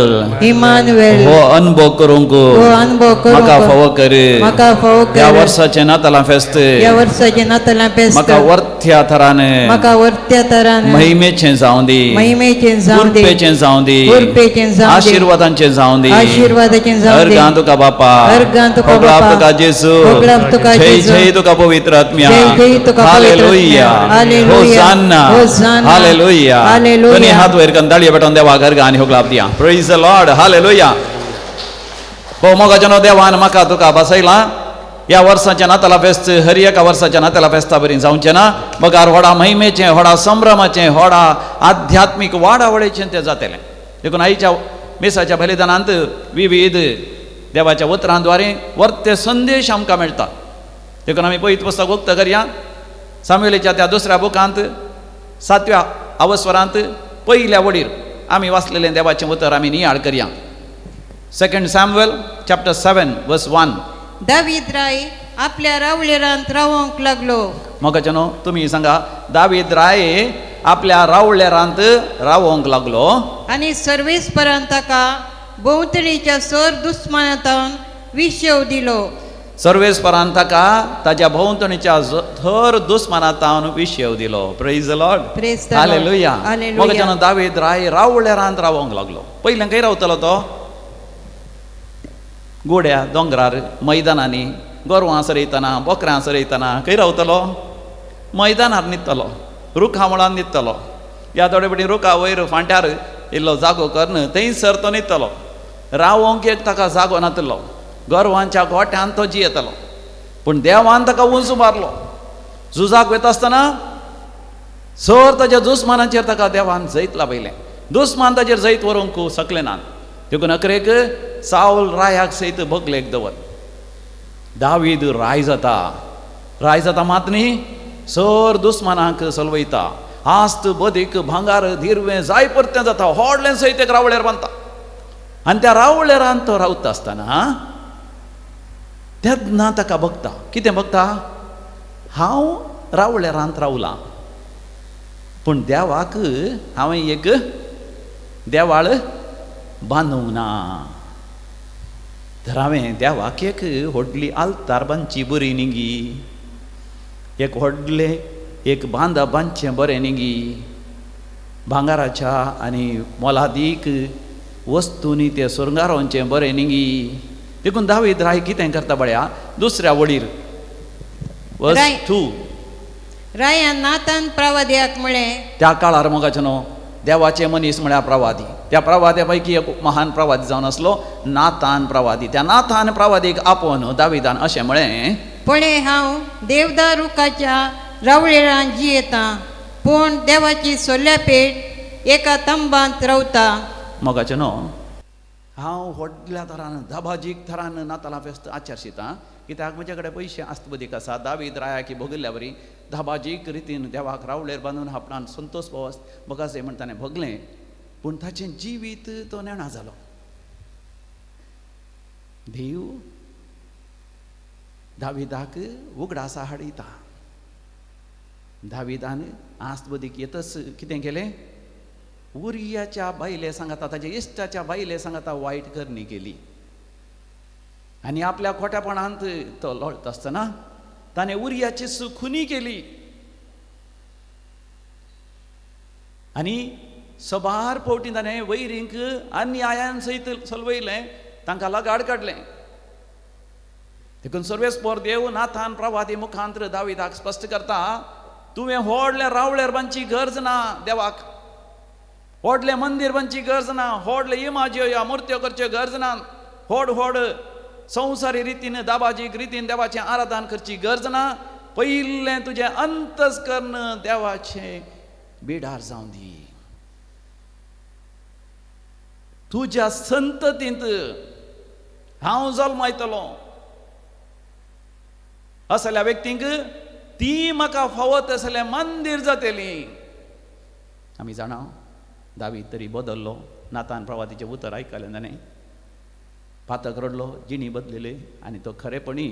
D: इमानुएल
A: हो अनुभव करूंक
D: हो अनुभव करूंक
A: म्हाका फावो कर
D: म्हाका फावो कर.
A: ह्या वर्साचें नातालां फेस्त
D: ह्या वर्साचें नातालां फेस्त
A: म्हाका वर्थ्या थरान
D: म्हाका वर्त्या तरान
A: महिमेचें जावं दी
D: महिमेचें जावं दी
A: उर्पेचें जावं दी
D: उर्पेचें जावं दी
A: आशिर्वादांचें जावं दी
D: आशिर्वादाचें जावं दी
A: अर्गां तुका बापा
D: अर्गां तुका
A: होगळाप
D: बापा.
A: तुका जेजू
D: होगळाप तुका
A: जय
D: जेजू.
A: जय तुका पवित्र आत्म्या
D: जय जय तुका पवित्र
A: हालेलुया
D: आत्म्या. हालेलुया.
A: होसान्ना
D: होसान्ना.
A: हालेलुया
D: हालेलुया.
A: दोन्ही हात वयर करून ताळयो पेटोवन देवाक अर्गां आनी होगळाप दिया प्रेज द लॉर्ड हालेलुया पळय मोगाच्यानो देवान म्हाका तुका बसयलां ह्या वर्साच्या नाताला फेस्त हर एका वर्साच्या नाताला फेस्ता बरी जावचें ना मगार व्हडा महिमेचें व्हडा संभ्रमाचें व्हडा आध्यात्मीक वाडावळेचें तें जातलें देखून आईच्या मेसाच्या बलिदानांत विविध देवाच्या उतरांद्वारे वर्ते संदेश आमकां मेळटा देखून आमी पयत पुस्तक उक्त करया सामुएलीच्या त्या दुसऱ्या बुकांत 7व्या अवस्वरांत पयल्या वडीर आमी वाचलेलें देवाचें उतर आमी नियाळ करया 2 सॅम्युएल चॅप्टर 7 वर्स 1
D: दावीद राय आपल्या रावळेरांत रावोंक लागलो
A: मोगाच्यानो तुमी सांगा दावीद राय आपल्या रावळेरांत रावोंक लागलो
D: आनी सर्वेस्परान ताका भोंवतणीच्या सर दुस्मानांतावन विशेव दिलो
A: सर्वेस्परान ताका ताच्या भोंवतणीच्या थर दुस्मानांतावन विशेव दिलो praise the Lord
D: Praise the Lord.
A: Hallelujah
D: Hallelujah.
A: मोगाच्यानो दावीद राय रावळेरांत रावोंक लागलो पयलें खंय रावतलो तो गोड्या दोंगरार मैदानांनी गोरवां सरयतना बोकऱ्यां सरयतना खंय रावतलो मैदानार न्हिदतलो रुखा मुळान न्हिदतलो ह्या थोडे पटी रुखा वयर फांट्यार इल्लो जागो करन थंयसर तो न्हिदतलो रावोंक एक ताका जागो नातलो गोरवांच्या गोठ्यान तो जियेतलो पूण देवान ताका उंच मारलो झुजाक वयता आसतना सर ताच्या दुस्मानाचेर ताका देवान जैत लाभयलें दुस्मान ताचेर जैत व्हरूंक शकले ना देखून अकरेक साऊल रायाक सयत भगलेक दवर दावीद राय जाता मात न्ही सर दुस्मानाक सलवयता आस्त बदीक भांगार धिरवें जाय परतें जाता व्हडलें सयत एक रावळेर बांदता आनी त्या रावळेरान तो रावता आसतना तेन्ना ताका भगता कितें भगता हांव रावळेरांत रावलां पूण देवाक हांवें एक देवाळ बांदूंक ना तर हांवें देवाक एक व्हडली आल्तार बांदची बरी निगी एक व्हडलें एक बांदा बांदचें बरें निगी भांगाराच्या आनी मोलादीक वस्तूंनी तें सुरंगारोवचें बरें निगी देखून दावीद राय कितें करता बळ्या दुसऱ्या वडीर वर्स 2
D: रायान नातान प्रवाद्याक म्हळें
A: त्या काळार मोगाचें न्हू देवाचे मनीस म्हळ्यार प्रवादी त्या प्रवाद्या पैकी एक महान प्रवादी जावन आसलो नातान प्रवादी त्या नातान प्रवादीक आपोवन दाविदान अशें म्हळें
D: पळय हांव देवदार रुखाच्या रावळेरांत जियेतां पूण देवाची सोल्या पेट एका तंबांत रावता
A: मोगाचें न्हू हांव व्हडल्या तरान धाबाजीक थरान नातालां फेस्त आचरशितां कित्याक म्हजे कडेन पयशे आस्तबदीक आसा दावीद रायाकी भोगिल्ल्या बरी धाबाजीक रितीन देवाक रावळेर बांदून आपणान संतोष पावस मोगाचें म्हण ताणें भोगलें पूण ताचें जिवीत तो नेणा जालो देव दाविदाक उगडासा हाडयता दाविदान आस्तबदीक येतच कितें केलें उरियाच्या बायले सांगाता ताच्या इश्टाच्या बायले सांगाता वायट करणी केली आणि आपल्या खोट्यापणांत तो लोळत असताना ताणे उरियाची खुनी केली आणि सबार फावटी ताणें वैरींक अन्यायान सयत चलवयलें, तांकां लगाड काडलें. देखून सर्वेस्पोर देव नाथान प्रवादी मुखांतर दाविदाक स्पश्ट करता, तुवें व्हडले रावळेर बांदची गरज ना देवाक, व्हडलें मंदीर बांदची गरज ना, व्हडले इमाज्यो या मुर्त्यो करच्यो गरज ना, व्हड संवसारी रितीन दाबाजीक रितीन देवाचें आराधन करची गरज ना. पयलें तुजें अंतस्करण देवाचें बिडार जावं दी. तुज्या संततींत हांव जल्मायतलों असल्या व्यक्तींक ती म्हाका फावत असलें मंदीर जातली. आमी जाणा दावीद तरी बदल्लो, नातान प्रवादीचें उतर आयकलें ताणें, पातक रडलो, जिणी बदलेले आनी तो खरेपणी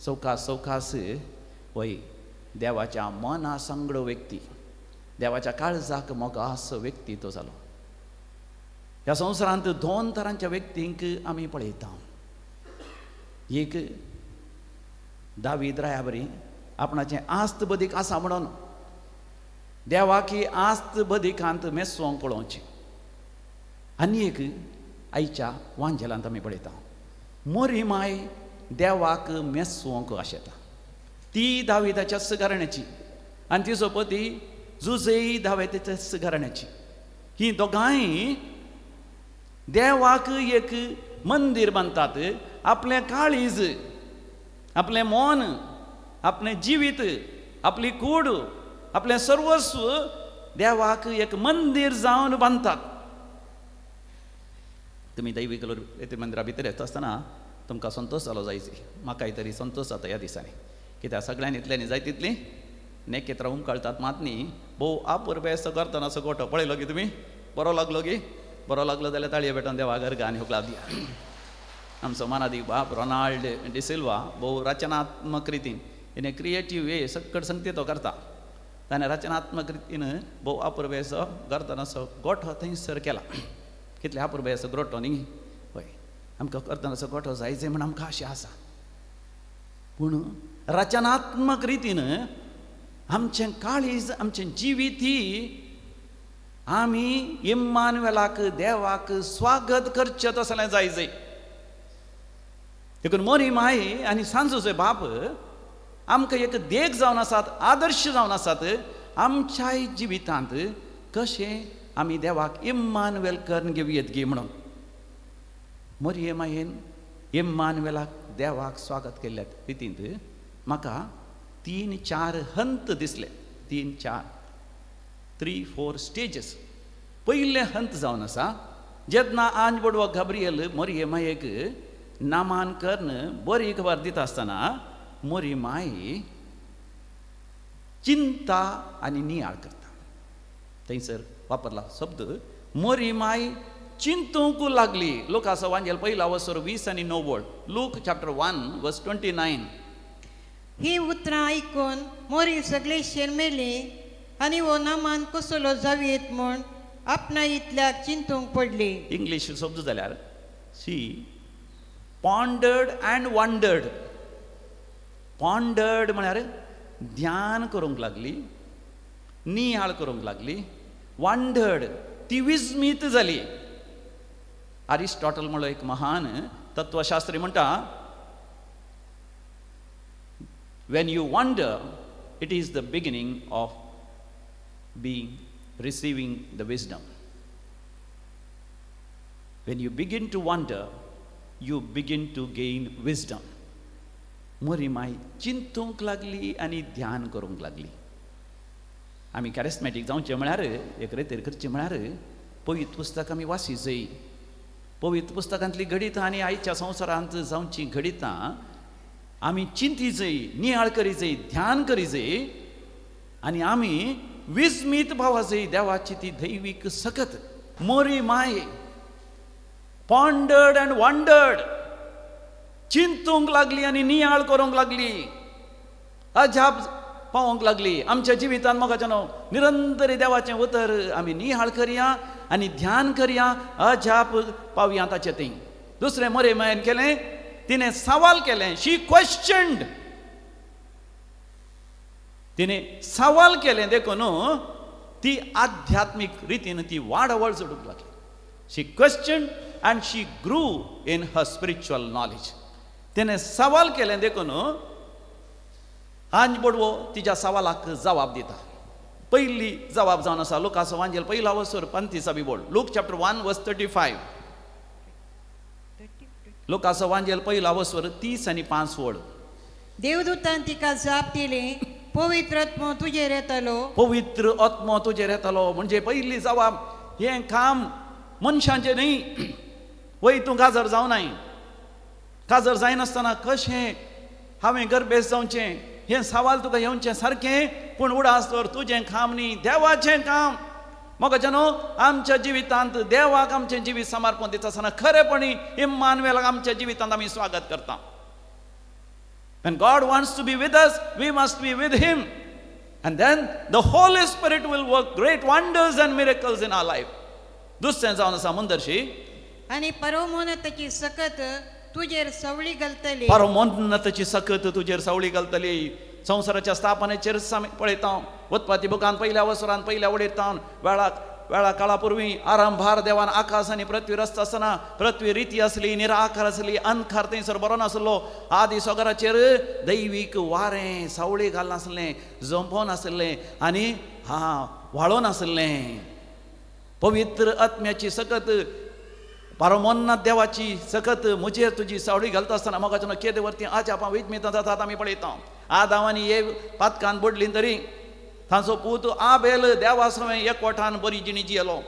A: सवकास वय देवाच्या मना सांगडो व्यक्ती, देवाच्या काळजाक मोगास व्यक्ती तो जालो. ह्या संवसारांत दोन तरांच्या व्यक्तींक आमी पळयता. एक दावीद राया बरी आपणाचें आस्त बदीक आसा म्हणून देवाक ही आस्त बदीकांत मेस्सोंक पळोवचें. आनी एक आयच्या वांजेलांत आमी पळयता, मोरी माय देवाक मेस्सोंक आशेता. ती दाविदाच्या घराण्याची आनी तिचो पती जुजई दाविदाच्या घराण्याची. ही दोगांय देवाक एक मंदीर बांदतात. आपलें काळीज, आपलें मन, आपलें जिवीत, आपली कूड, आपलें सर्वस्व देवाक एक मंदीर जावन बांदतात. तुमी दैवीक मंदिरा भितर येता आसतना तुमकां संतोश जालो जायची. म्हाकाय तरी संतोश जाता ह्या दिसांनी, कित्याक सगळ्यांनी इतल्यानी जाय तितली नेकेत्रां उमकळटात. मात न्ही भोव आपुरबेस करतना असो गोठो पळयलो की तुमी, बरो लागलो की, बरो लागलो जाल्यार ताळयो भेटोन देवा घरगा आनी हुकलाब दिया. आमचो मानादी बाप रोनाल्ड डिसिल्वा भोव रचनात्मक रितीन इन ए क्रिएटीव वे सकट संगती तो करता. ताणें रचनात्मक रितीन भोव आपुरबेसो करतना असो गोठो थंयसर केला. कितले आपुरबेसो गोठो न्ही, हय आमकां करतना असो गोठो जायचे म्हण आमकां आशा आसा. पूण रचनात्मक रितीन आमचें काळीज, आमचें जिवीत ही आमी इम्मानुएलाक देवाक स्वागत करचें तसलें जायचें. देखून मोरी माय आनी सांजोचे बाप आमकां एक देख जावन आसात, आदर्श जावन आसात. आमच्याय जिवितांत कशें आमी देवाक इम्मानुएल करून घेवयेत गे म्हणून. मोरये मायेन इम्मानुएलाक देवाक स्वागत केल्ल्या रितींत म्हाका 3-4 हंत दिसले. 3-4 स्टेजीस. पयलें हंत जावन आसा जेन्ना आंज बडवो गब्रियल मोरये मायेक नामांकन बरी खबर दिता आसतना मोरी माय चिंता आनी नियाळ करता. थंयसर वापरला शब्द मोरी माय चिंतूंक लागली. लुकाचो वांजेल 1:20-9. Look chapter 1:29.
D: ही उतरां आयकून मोरी सगळे शेरमेली आनी हो नामान कसलो जावेत म्हूण आपणा इतल्याक चिंतूंक पडली.
A: इंग्लीश शब्द जाल्यार शी पॉन्डर्ड अँड वंडर्ड. पॉन्डर्ड म्हळ्यार ध्यान करूंक लागली, नियाळ करूंक लागली. वंडर्ड ती विस्मीत जाली. अरिस्टॉटल म्हणलो एक महान तत्वशास्त्री म्हणटा, when you wonder it is the beginning of receiving the wisdom. When you begin to wonder you begin to gain wisdom. मोरी माय चिंतूंक लागली आनी ध्यान करूंक लागली. आमी कॅरिस्मॅटीक जावचें म्हळ्यार, एक रेतेर करचें म्हळ्यार पवित्र पुस्तक आमी वाची जाय. पवित्र पुस्तकांतली घडितां आनी आयच्या संवसारांत जावचीं घडितां आमी चिंती जाय, नियाळ करी जाय, ध्यान करी जाय आनी आमी विस्मीत भावा जाय देवाची ती दैवीक सकत. मोरी माय पॉन्डर्ड अँड वंडर्ड, चिंतूंक लागली आनी नियाळ करूंक लागली, अजाप पावोंक लागली. आमच्या जिवितांत मोगाच्यानो निरंतर देवाचें उतर आमी नियाळ करया आनी ध्यान करया, अजाप पावया ताचें थंय. दुसरें मोरे मायन केलें, तिने सवाल केले. शी क्वेश्चन्ड, तिने सवाल केले देखून ती आध्यात्मिक रीतीने ती वाढवळ चढूक लागली. She questioned and she grew in her spiritual knowledge. तिने सवाल केले देखून आंज बडवो तिच्या सवालाक जबाब दिता. पहिली जबाब जावन आसा लुकाचो वांजेल पहिला वसर 35 बोर्ड. Look chapter 1:35. लुकाचो वांजेल पहिला वसर 30 आणि 5 वड.
D: देवदूतान तिका जाप दिली, पवित्र आत्मो तुजेर येतलो.
A: पवित्र आत्मो तुजेर येतलो म्हणजे पहिली जबाब. हे काम मनशांचे न्ही. वय तूं गाजर जावनाय. गाजर जायनासतना कशें हांवें गर्भेस जावचें हे सवाल तुका येवचें सारकें. पूण उडास तर तुजें काम न्ही, देवाचें काम. म्हाका जाणो आमच्या जिवितांत देवाक आमचें जिवीत समर्पण दिता आसतना खरेपणी इम्मानुएलाक आमच्या जिवितांत आमी स्वागत करता. When God wants to be with us, we must be with Him. And then the Holy Spirit will work great wonders and miracles in our life. दुसरें जावन आसा मुंदरशी.
D: आणि परमोन्नताची सकत तुजेर सवळी घालतली.
A: परमोन्नताची सकत तुजेर सवळी घालतली. संवसाराच्या स्थापनेचेर आमी पळयता. उत्पत्ती बुकांत पहिल्या वसरांत पहिल्या वडीतावन वेळा काळा पूर्वी आरंभार देवान आकाश आनी पृथ्वी रचता आसतना पृथ्वी रिती आसली, निराकार आसली, अंधकार थंयसर बरो नासलो. आदी सोगराचेर दैवीक वारें सावळी घालना आसलें, जंपोन आसलें आनी व्हाळोन आसलें. पवित्र आत्म्याची सकत, परमोन्नत देवाची सकत म्हजेर तुजी सावळी घालता आसतना म्हाका जाणा केदे वरती आज आपण विजमिता जातात आमी पळयता. आदामानी हे पातकान बुडली तरी तांचो पूत आबेल देवासवें एकवटान बरी जिणी जियेलो.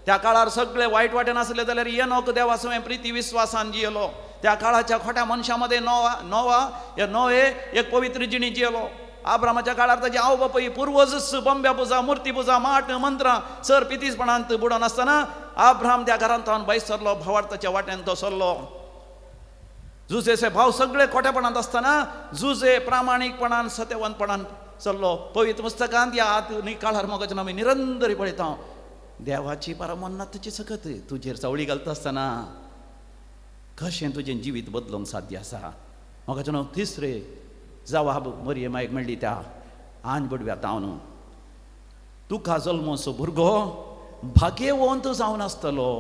A: त्या काळार सगळे वायट वाटेन आसले जाल्यार येनोक देवासवें प्रिती विश्वासान जियेलो. त्या काळाच्या खोट्या मनशां मध्ये नोए एक पवित्र जिणी जियेलो. आब्रामाच्या काळार ताजे आवय बापूय पुर्वज बंब्या पुजा, मूर्ती पुजा, माट मंत्रां सर पितीसपणांत बुडोन आसतना आब्राम त्या घरांत भायर सरलो, भावार्थाच्या वाटेन तो सरलो. जुजेचे भाव सगळे खोटेपणांत आसतना जुजे प्रामाणीकपणान सत्यवंतपणान चल्लो. पवित्र पुस्तकांत ह्या आधुनीक काळार मोगाचें आमी निरंतरी पळयता. देवाची परमोन्नताची सकत तुजेर सावळी घालता आसतना कशें तुजें जिवीत बदलूंक साध्य आसा. मोगाचें न्हू तिसरे जबाब मरियमायक मेळ्ळी त्या आंज बडव्यातावन. तुका जल्मोचो भुरगो भाग्यवंत जावन आसतलो,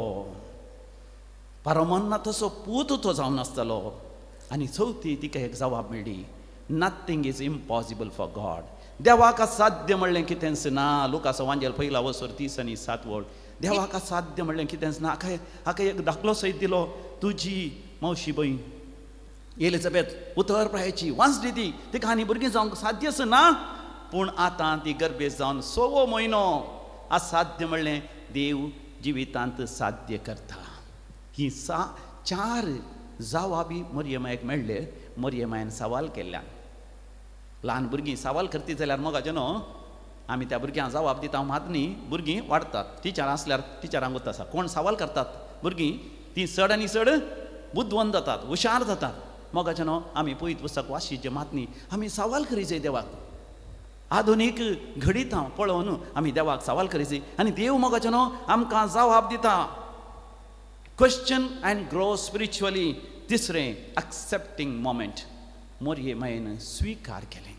A: परमोन्नताचो पूत तो जावन आसतलो. आनी चवथी तिका एक जबाब मेळ्ळी, nothing is impossible for God. देवाक साध्य म्हणलें कितेंच ना. लुकाचो वांजेल पहिला वसर 30 आणि 7 वड. देवाक साध्य म्हणलें कितेंच ना. हाका एक दाखलो सयत दिलो. तुजी मावशी बहीण एलिझाबेथ उतर प्रायाची वांसडी तिका आनी भुरगीं जावंक साध्यच ना. पूण आतां ती गर्भेस जावन 6वो म्हयनो असाध्य म्हणलें देव जिवितांत साध्य करता. ही 4 जबाबी मरियमायक मेळ्ळे. मरियमायन सवाल केल्ल्यान ल्हान भुरगीं सवाल करती जाल्यार मोगाचें न्हू आमी त्या भुरग्यांक जबाब दिता मात न्ही भुरगीं वाडटात. टिचर आसल्यार टिचरांक वता आसा. कोण सवाल करतात भुरगीं ती चड आनी चड बुद्धवंत जातात, हुशार जातात. मोगाचें न्हू आमी पयत पुस्तक वाचीचें मात न्ही आमी सवाल करीचें देवाक. आधुनीक घडीत पळोवन आमी देवाक सवाल करीचें आनी देव मोगाचें न्हू आमकां जबाब दिता. Question and grow spiritually. तिसरें एक्सेप्टींग मोमेंट. मरियमायेन स्वीकार केलें.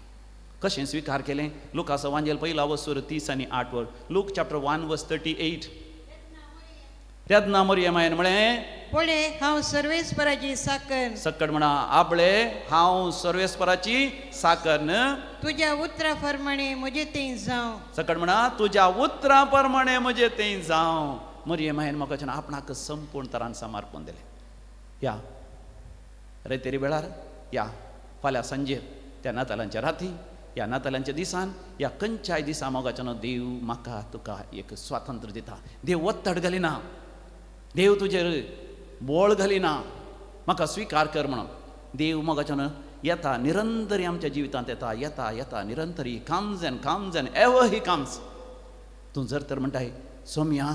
A: कशें स्वीकार केलें? लुकाचो वांजेल पहिला वसर 30 आणि 8 वर. Look chapter 1:38. तेन्ना मरियमायेन म्हळें,
D: पळे हांव सर्वेस्पराची साकर.
A: सकट म्हणा आपले हांव सर्वेस्पराची साकर न
D: तुज्या उतरा प्रमाणे म्हजे तें जावं.
A: सकट म्हणा तुज्या उतरा प्रमाणे म्हजे तें जावं. मरियमायेन म्हाका आपणाक संपूर्ण तरान समर्पण दिलें. या रेतेरी वेळार या फाल्यां सांजे त्या नातालांच्या राती या नातालांच्या दिसान या खंयच्याय दिसा मोगाचें देव म्हाका तुका एक स्वातंत्र्य दिता. देव वत्तड घालिना, देव तुजेर बोळ घालिना. म्हाका स्वीकार कर म्हणून देव मोगाचें येता निरंतरी आमच्या जिवितांत येता निरंतरी. Comes and ever he comes. तूं जर तर म्हणटाय सोम्या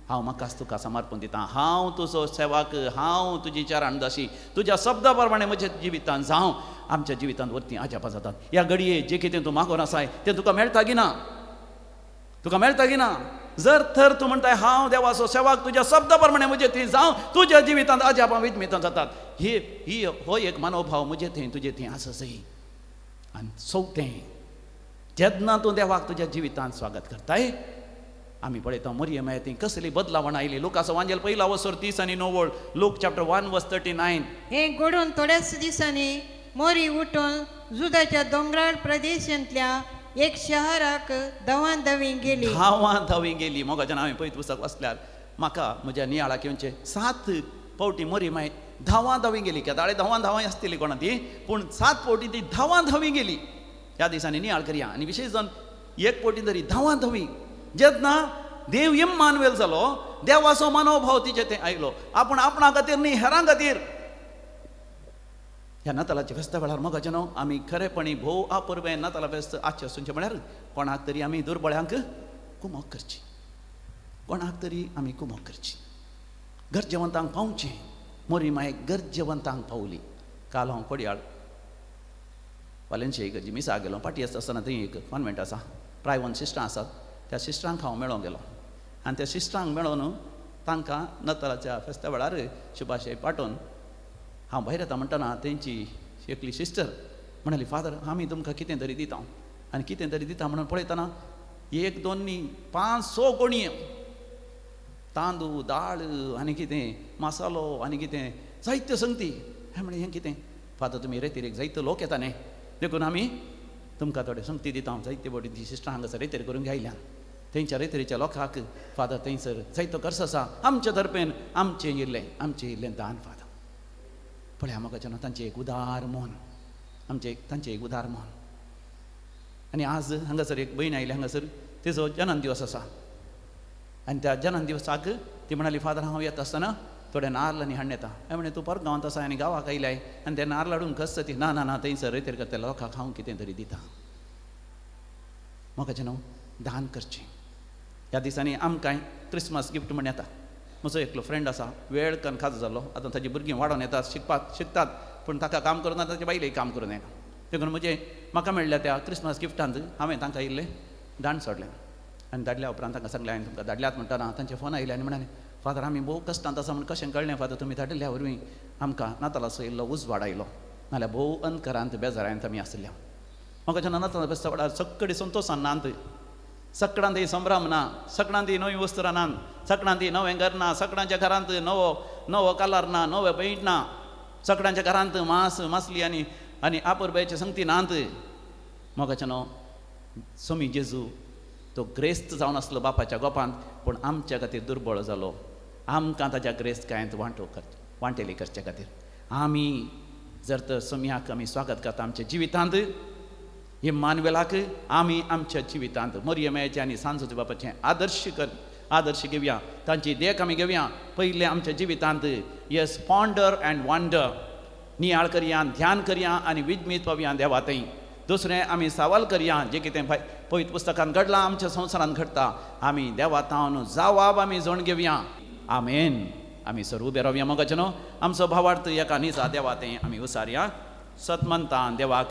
A: हांव म्हाकाच तुका समर्पण दिता, हांव तुजो सेवाक, हांव तुजी चरणदासी, तुज्या शब्दा प्रमाणे म्हज्या जिवितांत जावं. आमच्या जिवितांत वरती आजापा जातात. ह्या घडये जे कितें तूं मागोन आसाय तें तुका मेळटा की ना? तुका मेळटा की ना? जर तर तूं म्हणटाय हांव देवाचो सेवाक तुज्या शब्दा प्रमाणे म्हजे थंय जावं तुज्या जिवितांत अजापां विजमितां जातात ही हो एक मनोभाव म्हजे थंय तुजे थंय आसा सही. आनी चवथें, जेन्ना तूं देवाक तुज्या जिवितांत स्वागत करताय, आमी पळयता मरियम ती कसली बदलावण आयली. लुकाचो वांजेल 1:30-9 look chapter 1:39.
D: हें घडून थोड्याच दिसांनी मोरी उठून जुदाच्या दोंगराळ प्रदेशांतल्या एक शहराक धांवान धांवी गेली.
A: धांवी गेली. मोगाच्यान हांवें पळयत पुस्तक वाचल्यार म्हाका म्हज्या नियाळाक येवचे 7 फावटी मरियम धांवान धांवी गेली. केदाळे धांवान आसतली कोणा ती, पूण 7 फावटी ती धांवान धांवी गेली. ह्या दिसांनी नियाळ करया. आनी विशेश जावन एक फावटी तरी धांवान धांवी. जेन्ना देव इम्मानुएल जालो, देवाचो मनोभाव तिचे थंय आयलो. आपूण आपणा खातीर न्ही, हेरां खातीर. ह्या नातालाच्या फेस्ता वेळार मोगाचें न्हू, आमी खरेपणी भोव आपुर्बें नाताला फेस्त आजचे आसूंचे म्हळ्यार कोणाक तरी आमी दुर्बळ्यांक कुमोक करची, कोणाक तरी आमी कुमोक करची, गरजेवंतांक पावचें. मोरी मायक गरजेवंतांक पावली. काल हांव कोडयाळ वालेंशे इगर्जी मिसा गेलो. पाटी आसतना थंय एक कॉन्वेंट आसा, प्रायवन सिस्टरां आसात. त्या सिस्टरांक हांव मेळोंक गेलो आनी त्या सिस्टरांक मेळोन तांकां नातालाच्या फेस्ता वेळार शुभाशय पाठोवन हांव भायर येता म्हणटना तेंची एकली सिस्टर म्हणली, फादर आमी तुमकां कितें तरी दिता. आनी कितें तरी दिता म्हणून पळयतना 1, 2 न्ही 500 कोणये तांदूळ, दाळ आनी कितें मसालो आनी कितें जायत्यो संगती. हें म्हणलें हें कितें? फादर तुमी रेतीर एक जायतो लोक येता न्ही, देखून आमी तुमकां थोडे संगती दिता. जायते बडी ती सिस्टर हांगासर रेतीर करून घायल्या. थंयच्या रेतीरेच्या लोकांक फादर थंयसर जायतो खर्च आसा, आमच्या तर्फेन आमचें इल्लें दान फादर. पळया मोगाचें तांचें एक उदार मन, तांचें एक उदार मन. आनी आज हांगासर एक भयण आयली, हांगासर तिजो जन्म दिवस आसा. आनी त्या जन्म दिवसाक ती म्हणाली, फादर हांव येता आसतना थोडे नाल्ल आनी हाडून येता. हांवें म्हणलें तूं परत गांवांत आसा आनी गांवाक आयलाय आनी ते नाल्ल हाडून कसता ती? ना ना ना, थंयसर रेतीर करतले लोकांक हांव कितें तरी दिता. मोगाचें न्हू, दान करचें. ह्या दिसांनी आमकांय क्रिसमस गिफ्ट म्हण येता. म्हजो एकलो फ्रेंड आसा, वेळ कन्न खाजो जालो. आतां ताची भुरगीं वाडोवन येतात, शिकतात, पूण ताका काम करून ताच्या बायलेक काम करून येना. देखून म्हाका मेळ्ळ्या त्या क्रिसमस गिफ्टांत हांवें तांकां इल्लें दान सोडलें. आनी धाडल्या उपरांत तांकां सांगलें हांवें तुमकां धाडल्यात म्हणटना तांचे फोन आयले आनी म्हणाले, फादर आमी भोव कश्टांत आसा म्हण कशें कळ्ळें फादर, तुमी धाडिल्ल्या वरवीं आमकां नातालाचो इल्लो उजवाड आयलो, नाल्यार भोव अंतरांत बेजारांत आमी आसल्या. म्हाका जेन्ना नाताला बेस्ता वाडार सगळे संतोशान नांत, सगळ्यांत संभ्रम ना, सगळ्यांत नवी वस्त्रां नात, सगळ्यांत नवें घर ना, सगळ्यांच्या घरांत नवो कलर ना, नवें पेंट ना, सगळ्यांच्या घरांत मांस मासली आनी आपुरबायेचे संगती नात. मोगाचें न्हू, सोमी जेजू तो ग्रेस्त जावन आसलो बापाच्या गोपांत, पूण आमच्या खातीर दुर्बळ जालो. आमकां ताच्या ग्रेस्तकायेंत वांटेली करचे खातीर आमी जर तर सोम्याक आमी स्वागत करता आमच्या जिवितांत, इम्मानुएलाक आमी आमच्या जिवितांत मरियमेचे आनी सांजोचे बापाचें आदर्श घेवया, तांची देख आमी घेवया. पयले आमच्या जिवितांत येस पॉन्डर अँड वंडर, नियाळ करया, ध्यान करया आनी विजमीत पावया देवा थंय. दुसरें आमी सवाल करया, जें कितें पळयत पुस्तकांत घडलां आमच्या संवसारांत घडटा, आमी देवा तावन जावाब आमी जोण घेवया. आमेन. आमी सर उबे रावया. मोगाचें न्हू, आमचो भावार्थ एका निजा देवा थंय आमी उसारया. सतमंतां देवाक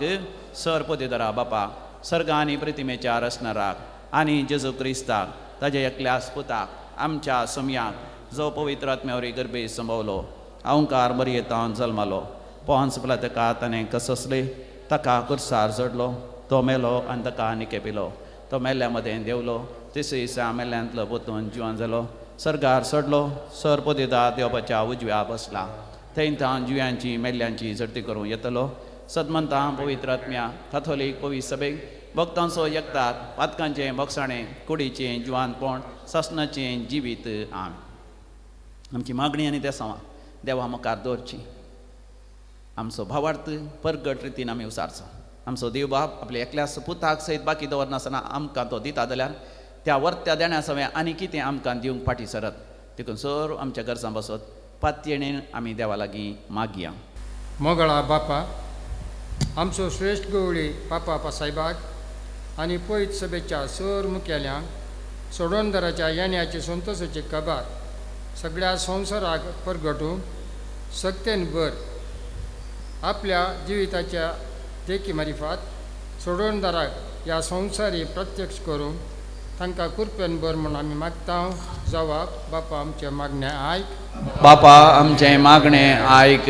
A: सर पोदेदरा बापा, सर्गा आनी प्रतिमेच्या रचणाराक आनी जेजू क्रिस्ताक ताच्या एकल्यास पुताक आमच्या सोम्याक जो पवित्र आत्म्यावरी गर्भे संभवलो, अवंकार मरियेतावन जल्मलो, पोंस पिलाताका ताणें कससले, ताका कुर्सार जोडलो, तो मेलो आनी ताका निकेपिलो, तो मेल्ल्या मदें देवलो, तिसरे दिसा मेल्ल्यांतलो पोतून जिवन जालो, सर्गार सोडलो, सर पोदेदा देवपाच्या उजव्या बसला, थंय जिव्यांची मेल्ल्यांची झडती करूं येतलो. सदमंतां पवित्र आत्म्या कॅथोलीक पवित्र सभेक भक्तांचो एकतात, पातकांचें भक्षाणें, कुडीचें जिवानपण, ससनाचें जिवीत. आमची मागणी आनी देसावां देवा मुखार दवरची. आमचो भावार्थ परगट रितीन आमी उसारचो. आमचो देव बाब आपल्या एकल्याच पुताक सयत बाकी दवरनासतना आमकां तो दिता जाल्यार त्या वर्त्या देण्या सवय आनी कितें आमकां दिवंक फाटी सरत. देखून सर आमच्या गरजां बसत पातयेणेन आमी देवा लागीं मागया.
G: मोगळा बापा, आमचो श्रेश्ठ गवळी पापा सायबाक आनी पयत सभेच्या सर मुखेल्यांक सोडोनदाराच्या येण्याचे संतोशाचे काबार सगळ्या संवसाराक परगटूंक सक्तेन भर आपल्या जिविताच्या देखी मारिफात सोडोनदाराक ह्या संवसारी प्रत्यक्ष करूंक तांकां कृपेन बर म्हूण आमी मागता. जबाब बापा आमच्या मागण्या आयक.
A: बापा आमचे मागणे आयक.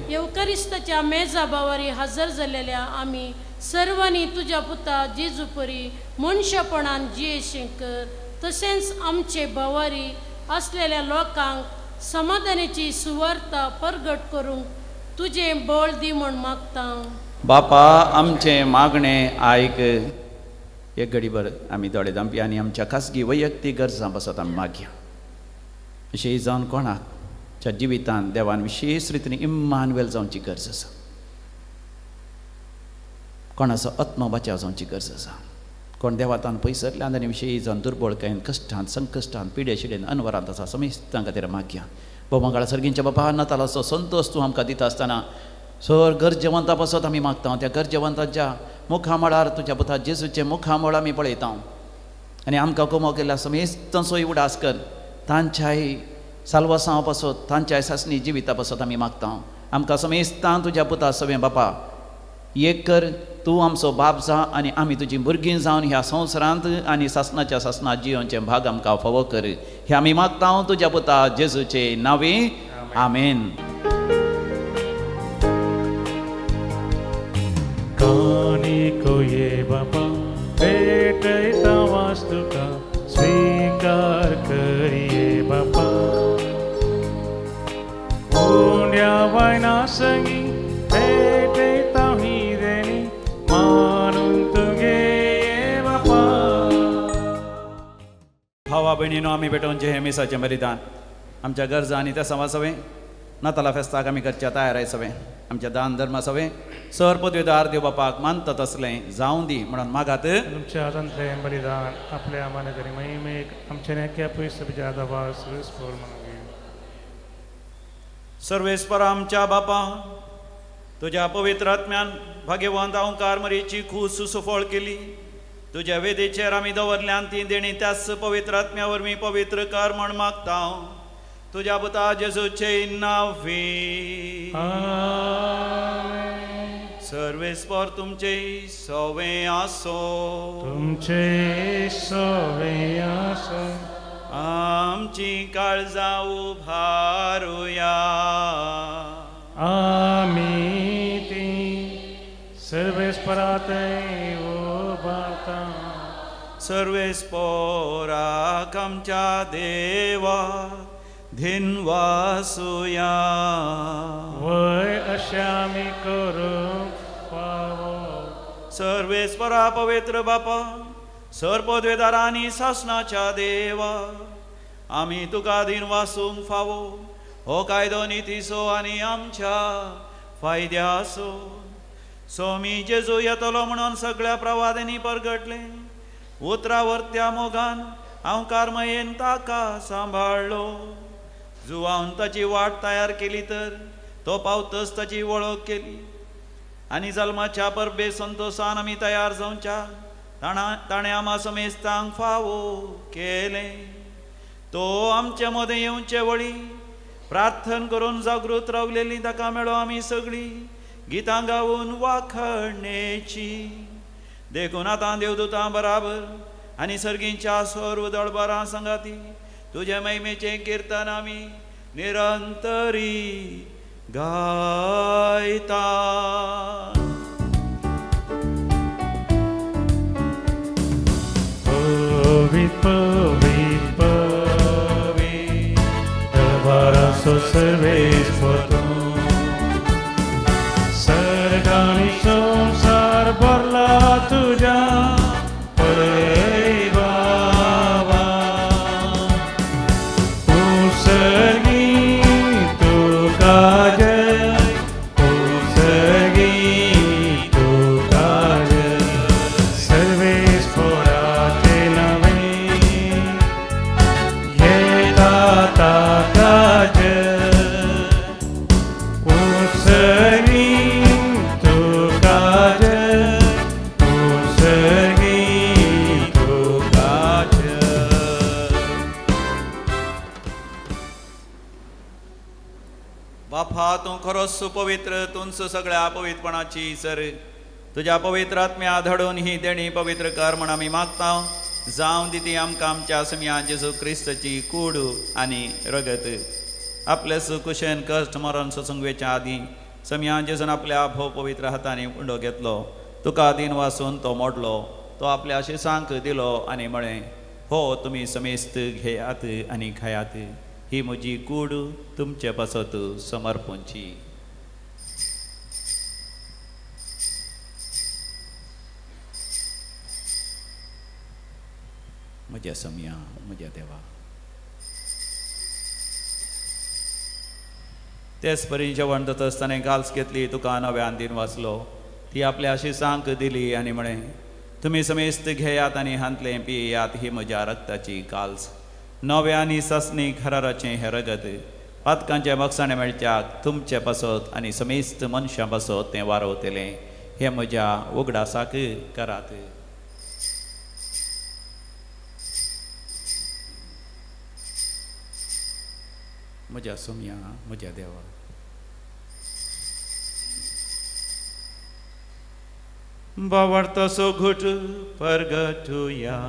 H: येवकरिस्ताच्या मेजाबावरी हजर जालेल्या आमी सर्वांनी तुज्या पुता जेजू परी मनशापणान जियेशें कर. तशेंच आमचे बावारी असलेल्या लोकांक समाधानाची सुवार्ता परगट करूंक तुजें बळ दी म्हूण मागता.
A: बापा आमचे मागणे आयक. एक घडीभर आमी दोळे धांपया आनी आमच्या खासगी वैयक्तीक गरजां पासत आमी मागया. अशें जावन कोणाच्या जिवितांत देवान विशेश रितीन इम्मानुएल जावची गरज आसा. कोणाचो आत्म बचाव जावची गरज आसा. कोण देवातान पयसरल्यान आनी विशेश जावन दुर्बळकायेन कश्टांत संकश्टांत पिडे शिडेन अनवरांत आसा समेस्तां खातीर मागया. बोमांगाळ सर्गींच्या बापा नातालाचो संतोश तूं आमकां दिता आसतना सर गरजेवंता पासत आमी मागता. त्या गरजेवंताच्या मुखामळार तुज्या पुता जेजूचे मुखामळ आमी पळयता आनी आमकां कोमो केल्या समेस्तांचोय उडास कर. तांच्याय साल्वासांव पासत तांच्याय सासणी जिविता पासत आमी मागता. आमकां समेस्तां तुज्या पुता सवें बापा एक कर. तूं आमचो बाप जा आनी आमी तुजीं भुरगीं जावन ह्या संवसारांत आनी सासणाच्या सासणात जियोवचें भाग आमकां फावो कर. हे आमी मागता तुज्या पुता जेजूचे नांवे. आमेन.
F: कानिको ये बापा भेटयता वास्तुका स्वीकार करिये बापा. उंड्या वायना संगी भेटयता हिरेनी मानून तुगे ये बापा.
A: भावा भयणीनो आमी भेटोवचें हें मिसाचें बलिदान आमच्या गरजा आनी त्या सवे नाताला फेस्ताक आमी करच्या तयाराय सवे आमच्या दान धर्मा सवे सर पदवेदार देव बापाक मानता तसलें जावं दी म्हणून मागात.
F: तुमच्या हातांतलें बलिदान आपल्या मानेतरी महिमेक आमच्या नेक्या पयस बिजा दबाव सुस्फोर म्हणून
A: सर्वेस्पर आमच्या बापा तुज्या पवित्र आत्म्यान भाग्यवंत ओंकार मरीची खूस सुफळ केली. तुज्या वेदेचेर आमी दवरल्यान ती देणी त्याच पवित्र आत्म्या वरवीं पवित्र कर म्हण मागता. तुज्या पुता जेजूचे नांवे. सर्वेस्पर तुमचे सवे आसो.
F: तुमचे सवे आसो.
A: आमची काळजां उभारुया.
F: आमी ती सर्वेस्परातय उबारता.
A: सर्वेस्पराक आमच्या देवा धिनवासुया.
F: वय अशें आमी करूंक फावो.
A: सर्वेस्परा पवित्र बापा सर पदवेदारा आनी सासणाच्या देवा आमी तुका दिन वासूंक फावो. हो कायदो नितीसो आनी आमच्या फायद्यासो. सोमी जेजू येतलो म्हणून सगळ्या प्रवादांनी परगटले. उतरावर्त्या मोगान हांव कार्मयेन ताका सांबाळलो. जुवान ताची वाट तयार केली तर तो पावतच ताची वळख केली. आनी जल्माच्या परबे संतोषान आमी तयार जावच्या ताणें आमा समेस्तांक फावो केले. तो आमचे मदें येवचे वळी प्रार्थन करून जागृत रावलेली ताका मेळो आमी सगळीं गितां गावून वाखणेची. देखून आतां देवदूतां बराबर आनी सर्गींच्या सर्व दळबारां संगाती तुजे महिमेचें किर्तन आमी निरंतरी गायता.
F: पवित्र पवित्र पवित्र दरबाराचो सर्वेस्पर तूं. सर्ग आनी संवसार भरला तुज्या वैभवा. उसर्गी तुका जय. उसर्गी तुका जय. सर्वेस्पराचे नांवे येता ताका जय. उसर्गी तुका जय. उसर्गी तुका जय.
A: बापा तूं खरोच सुपवित्र. तूंच सगळ्या पवित्रपणाची सर. तुज्या पवित्र आत्म्या धडून ही देणी पवित्र कर म्हण आमी मागता. जावं दिती आमकां आमच्या समिया जेजू क्रिस्ताची कूड आनी रगत आपल्या सुकुशेन कश्ट मरण ससंगवेच्या आदीं समिया जेजून आपल्या भोव पवित्र हातांनी उंडो घेतलो तुका आदीन वाचून तो मोडलो तो आपल्या शिसांक दिलो आनी म्हळें हो तुमी समेस्त घेयात आनी खायात ही म्हजी कूड तुमचे पासत समर्पूंची. म्हज्या समिया म्हज्या देवा. तेच परी जेवण जाता आसतना गाल्स घेतली तुका नव्यान दिन वाचलो ती आपल्या शिसांक दिली आनी म्हळें तुमी समेस्त घेयात आनी हांतलें पियेयात ही म्हज्या रक्ताची काल्स नव्या आनी ससनी खराराचें हें रगत पातकांचे मगसाणे मेळच्याक तुमचे पासत आनी समेस्त मनशां पासत तें वारवतलें हें म्हज्या उगडासाक करात. म्हज्या सोम्या म्हज्या देवा. बावार्थाचो घुट परगटुया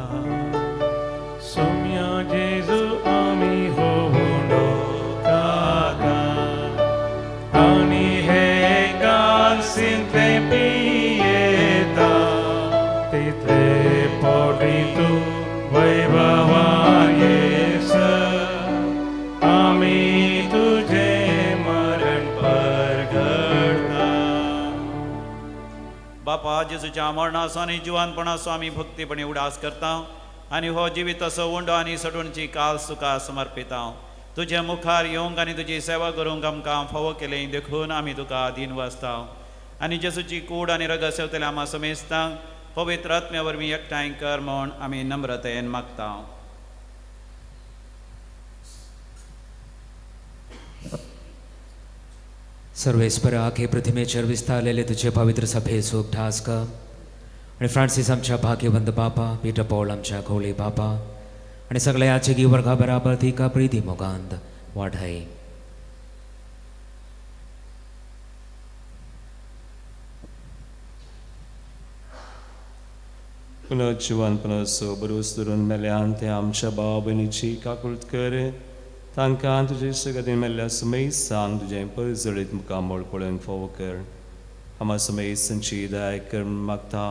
F: सोम्या जेजू आमी होवुंडो काका आनी हे गालसिंतले पियेता तितले पोटी तूं वैभवान येस आमी तुझे मरण परगडता.
A: बापा जेजूच्या मरणाचो आनी जिवानपणाचो आमी भक्तीपणी उडास करता आनी हो जिविताचो उंडो आनी सडूणची काल्स तुका समर्पिता. तुजे मुखार येवंक आनी तुजी सेवा करूंक आमकां फावो केलें देखून आमी तुका दिन वाचता आनी जेजूची कूड आनी रगत सेवतले आम्हा समेस्ता पवित्र आत्म्या वरवीं एकठांय कर म्हूण आमी नम्रतेन मागता.
I: सर्वेस्परा हे प्रतिमेचेर विस्तारलेले तुझे पवित्र सभेचो उपठास कर आणि फ्रांसीस आमच्या भाग्यवंत बापा पीटर पॉल आमच्या घोळी बापा आणि सगळ्या याचगी वर्गा बराबर ती का प्रीती मोगांत वाढाय.
B: पुनर्जिवानपणाचो बरोस धरून मेल्यान ते आमच्या भाव भयणीची काकुळट कर तांकां तुजे सगळ्या मेल्ल्या समेत सांग तुजें परजळीत मुखार मोड पळोवंक फावो कर. आम्हा समेत संची दाय कर मागता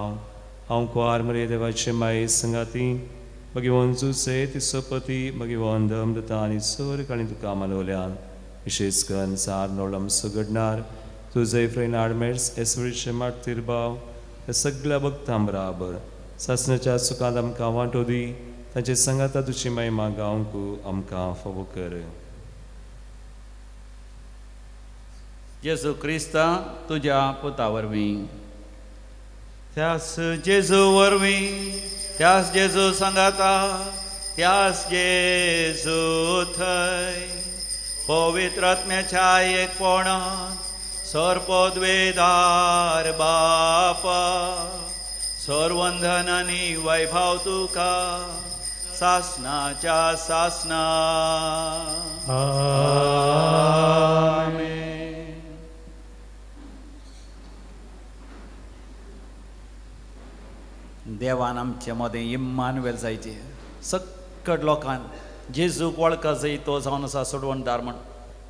B: हांव कुवार मरे देवाचे माये संगाती भगवान जुसे तिचो पती भगवान अमृता आनी सर काणी तुका मानवल्यान विशेष करून सार नोळम सुगडणार तुजे फ्रेंड आडमेर्स एसवरीचे मागतीर भाव त्या सगळ्या भक्तां बराबर सासणाच्या सुखांत आमकां वांटो दी तांचे संगाता तुजी महिमा गावंक आमकां फावो कर.
A: जेजू क्रिस्ता तुज्या पुता वरवीं त्यास जेजू वरवीं त्यास जेजू सांगाता त्यास जेजू थंय पवित्र आत्म्याच्या एकपणान सर्पोद्वेदार बापा सर्वंधन आनी वैभव तुका सासनाच्या सासना. आमेन. देवान आमचे मदें इम्मानुएल जायचे सक्कड लोकांन जेजूक वळखा जाय तो जावन आसा सडवणदार म्हण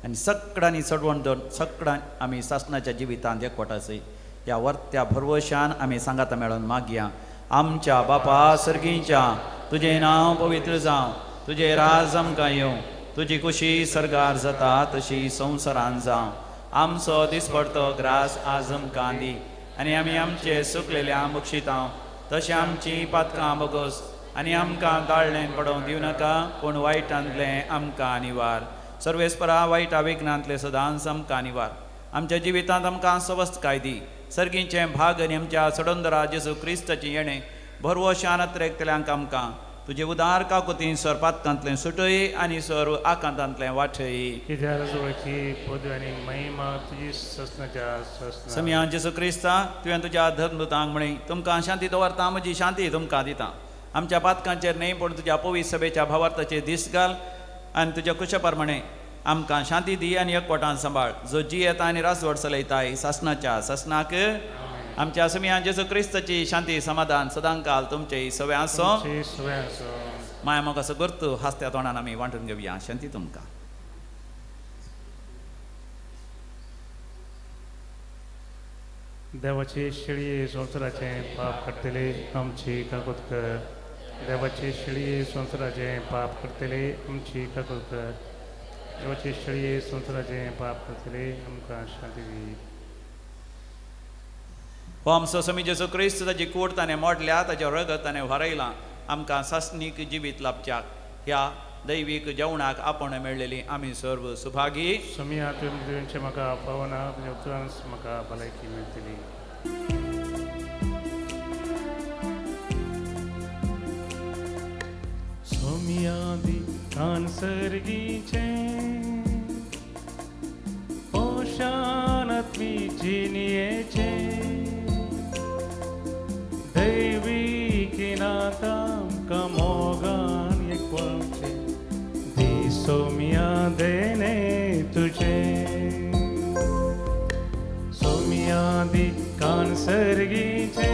A: आनी सगळ्यांनी सडवण सगळ्यां आमी सासणाच्या जिवितांत एकवटा जाय. ह्या वर्त्या भरवशान आमी सांगाता मेळोन मागया. आमच्या बापा सर्गीच्या तुजें नांव पवित्र जावं तुजें राज आमकां येवं तुजी खुशी सरगार जाता तशी संवसारांत जावं. आमचो दिसपडतो ग्रास आज आमकां दी आनी आमी आमचे सुकलेल्या बक्षितां तशें आमची पातकां बोगोस आनी आमकां दाळ्ळें पडोवंक दिवं नाका पूण वायटांतलें आमकां निवार. सर्वेस्परा वायटा विघ्नांतले सदांच आमकां निवार. आमच्या जिवितांत आमकां स्वस्थकाय दी. सर्गीचें भाग आनी आमच्या सडोंदरा जेजू क्रिस्ताची येणें भरवशान एकतेल्यांक आमकां तुजे उदार काकुतीन सर पातकांतलें सुटय आनी सर आकांतांतलें वाठय.
F: पदवी आनी महिमा तुजी ससनाच्या
A: समिया जेजू क्रिस्ता तुवें तुज्या धर्मदूतांक म्हळें तुमकां शांती दवरता म्हजी शांती तुमकां दिता. आमच्या पातकांचेर न्हय पूण तुज्या पवित्र सभेच्या भावार्थाचेर दीस घाल आनी तुज्या कुशा प्रमाणे आमकां शांती दी आनी एकवटान सांबाळ जो जी येता आनी रासवड चलयताय सासनाच्या सासनाक आमच्या समियान जेजू क्रिस्ताची शांती समाधान सदांकाल तुमचे सवय आसो
F: तुमचे सवय आसो.
A: माय मग असं करतो हास्त्या तोंडान आमी वांटून घेवया शांती तुमकां.
F: देवाचे शिळये संवसाराचे पाप करतले आमची काकूत कर. देवाचे शिळये संवसाराचे पाप करतले आमची काकूत कर. देवाचे शिळये संवसाराचे पाप करतले आमकां शांती दी.
A: हो आमचो समी जेजू क्रिस्त ताची कूड ताणें मोडल्या ताच्या रगत ताणें व्हरयलां आमकां सासणीक जिवीत लाभच्याक ह्या दैवीक जेवणाक आपण मेळलेली आमी सर्व सुभागी.
F: सुमिया तुमचे म्हाका पावना तुज्या उतरान म्हाका भलायकी मेळटली. सोमियादी कानसर्गीचे ओशानत्वी जिनियेचे दैवीकी नाताम कमोगान एकवळचे दी सोमिया देने तुझे. सोमियादी कानसर्गीचे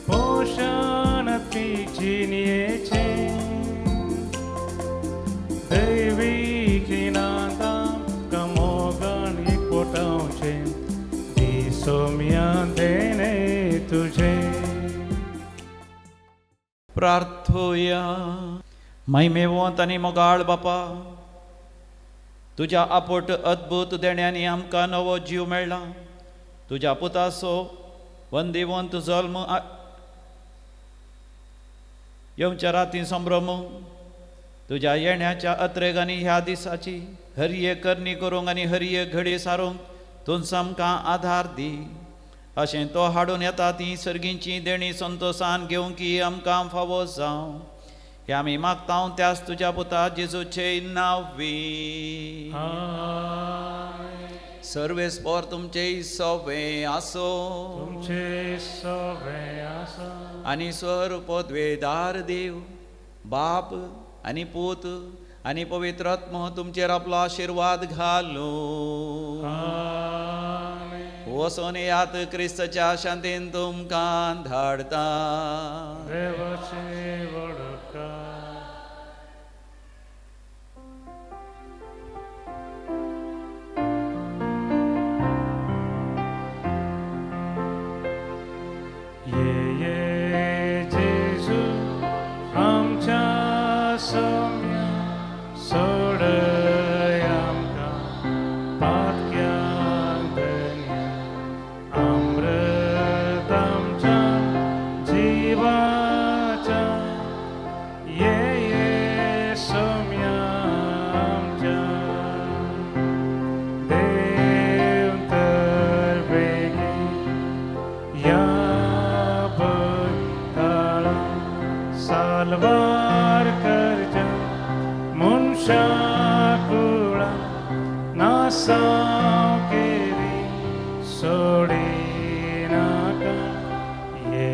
F: पोषानत्वी जिनियेचे दैवीकी नाताम कमोगान एकवटावचे दी सोमिया देने तुझे.
A: प्रार्थोया. महिमेवंत आनी मोगाळ बापा, तुज्या आपोट अद्भुत देण्यांनी आमकां नवो जीव मेळ्ळा. तुज्या पुताचो वंदेवंत जल्म येवच्या राती संभ्रम तुज्या येण्याच्या अत्रेगांनी ह्या दिसाची हरिये करणी करूंक आनी हरिये घडी सारूंक तुमचो आमकां आधार दी. अशें तो हाडून येता ती सर्गींची देणी संतोशान घेवंकी आमकां फावो जावं. हे आमी मागता त्याच तुज्या पुता जेजूचे नांवी. सर्वेस्पर तुमचे सवे आसो.
F: तुमचे सवे आसो.
A: आनी स्वरूप द्वेदार देव बाप आनी पूत आनी पवित्र आत्मा तुमचेर आपलो आशिर्वाद घालो. वचून यात क्रिस्ताच्या शांतीन तुमकां धाडता.
F: देवाचे वडकार. ये जेजू आमच्या सोम्या सोडय आमकां पातक्यान धन्या अमृत आमच्या जिवाच्या. ये सोम्या आमच्या देव तर बेगीन या सालवार करजा मनशा कुळा नासाव केली सोडी नाका. ये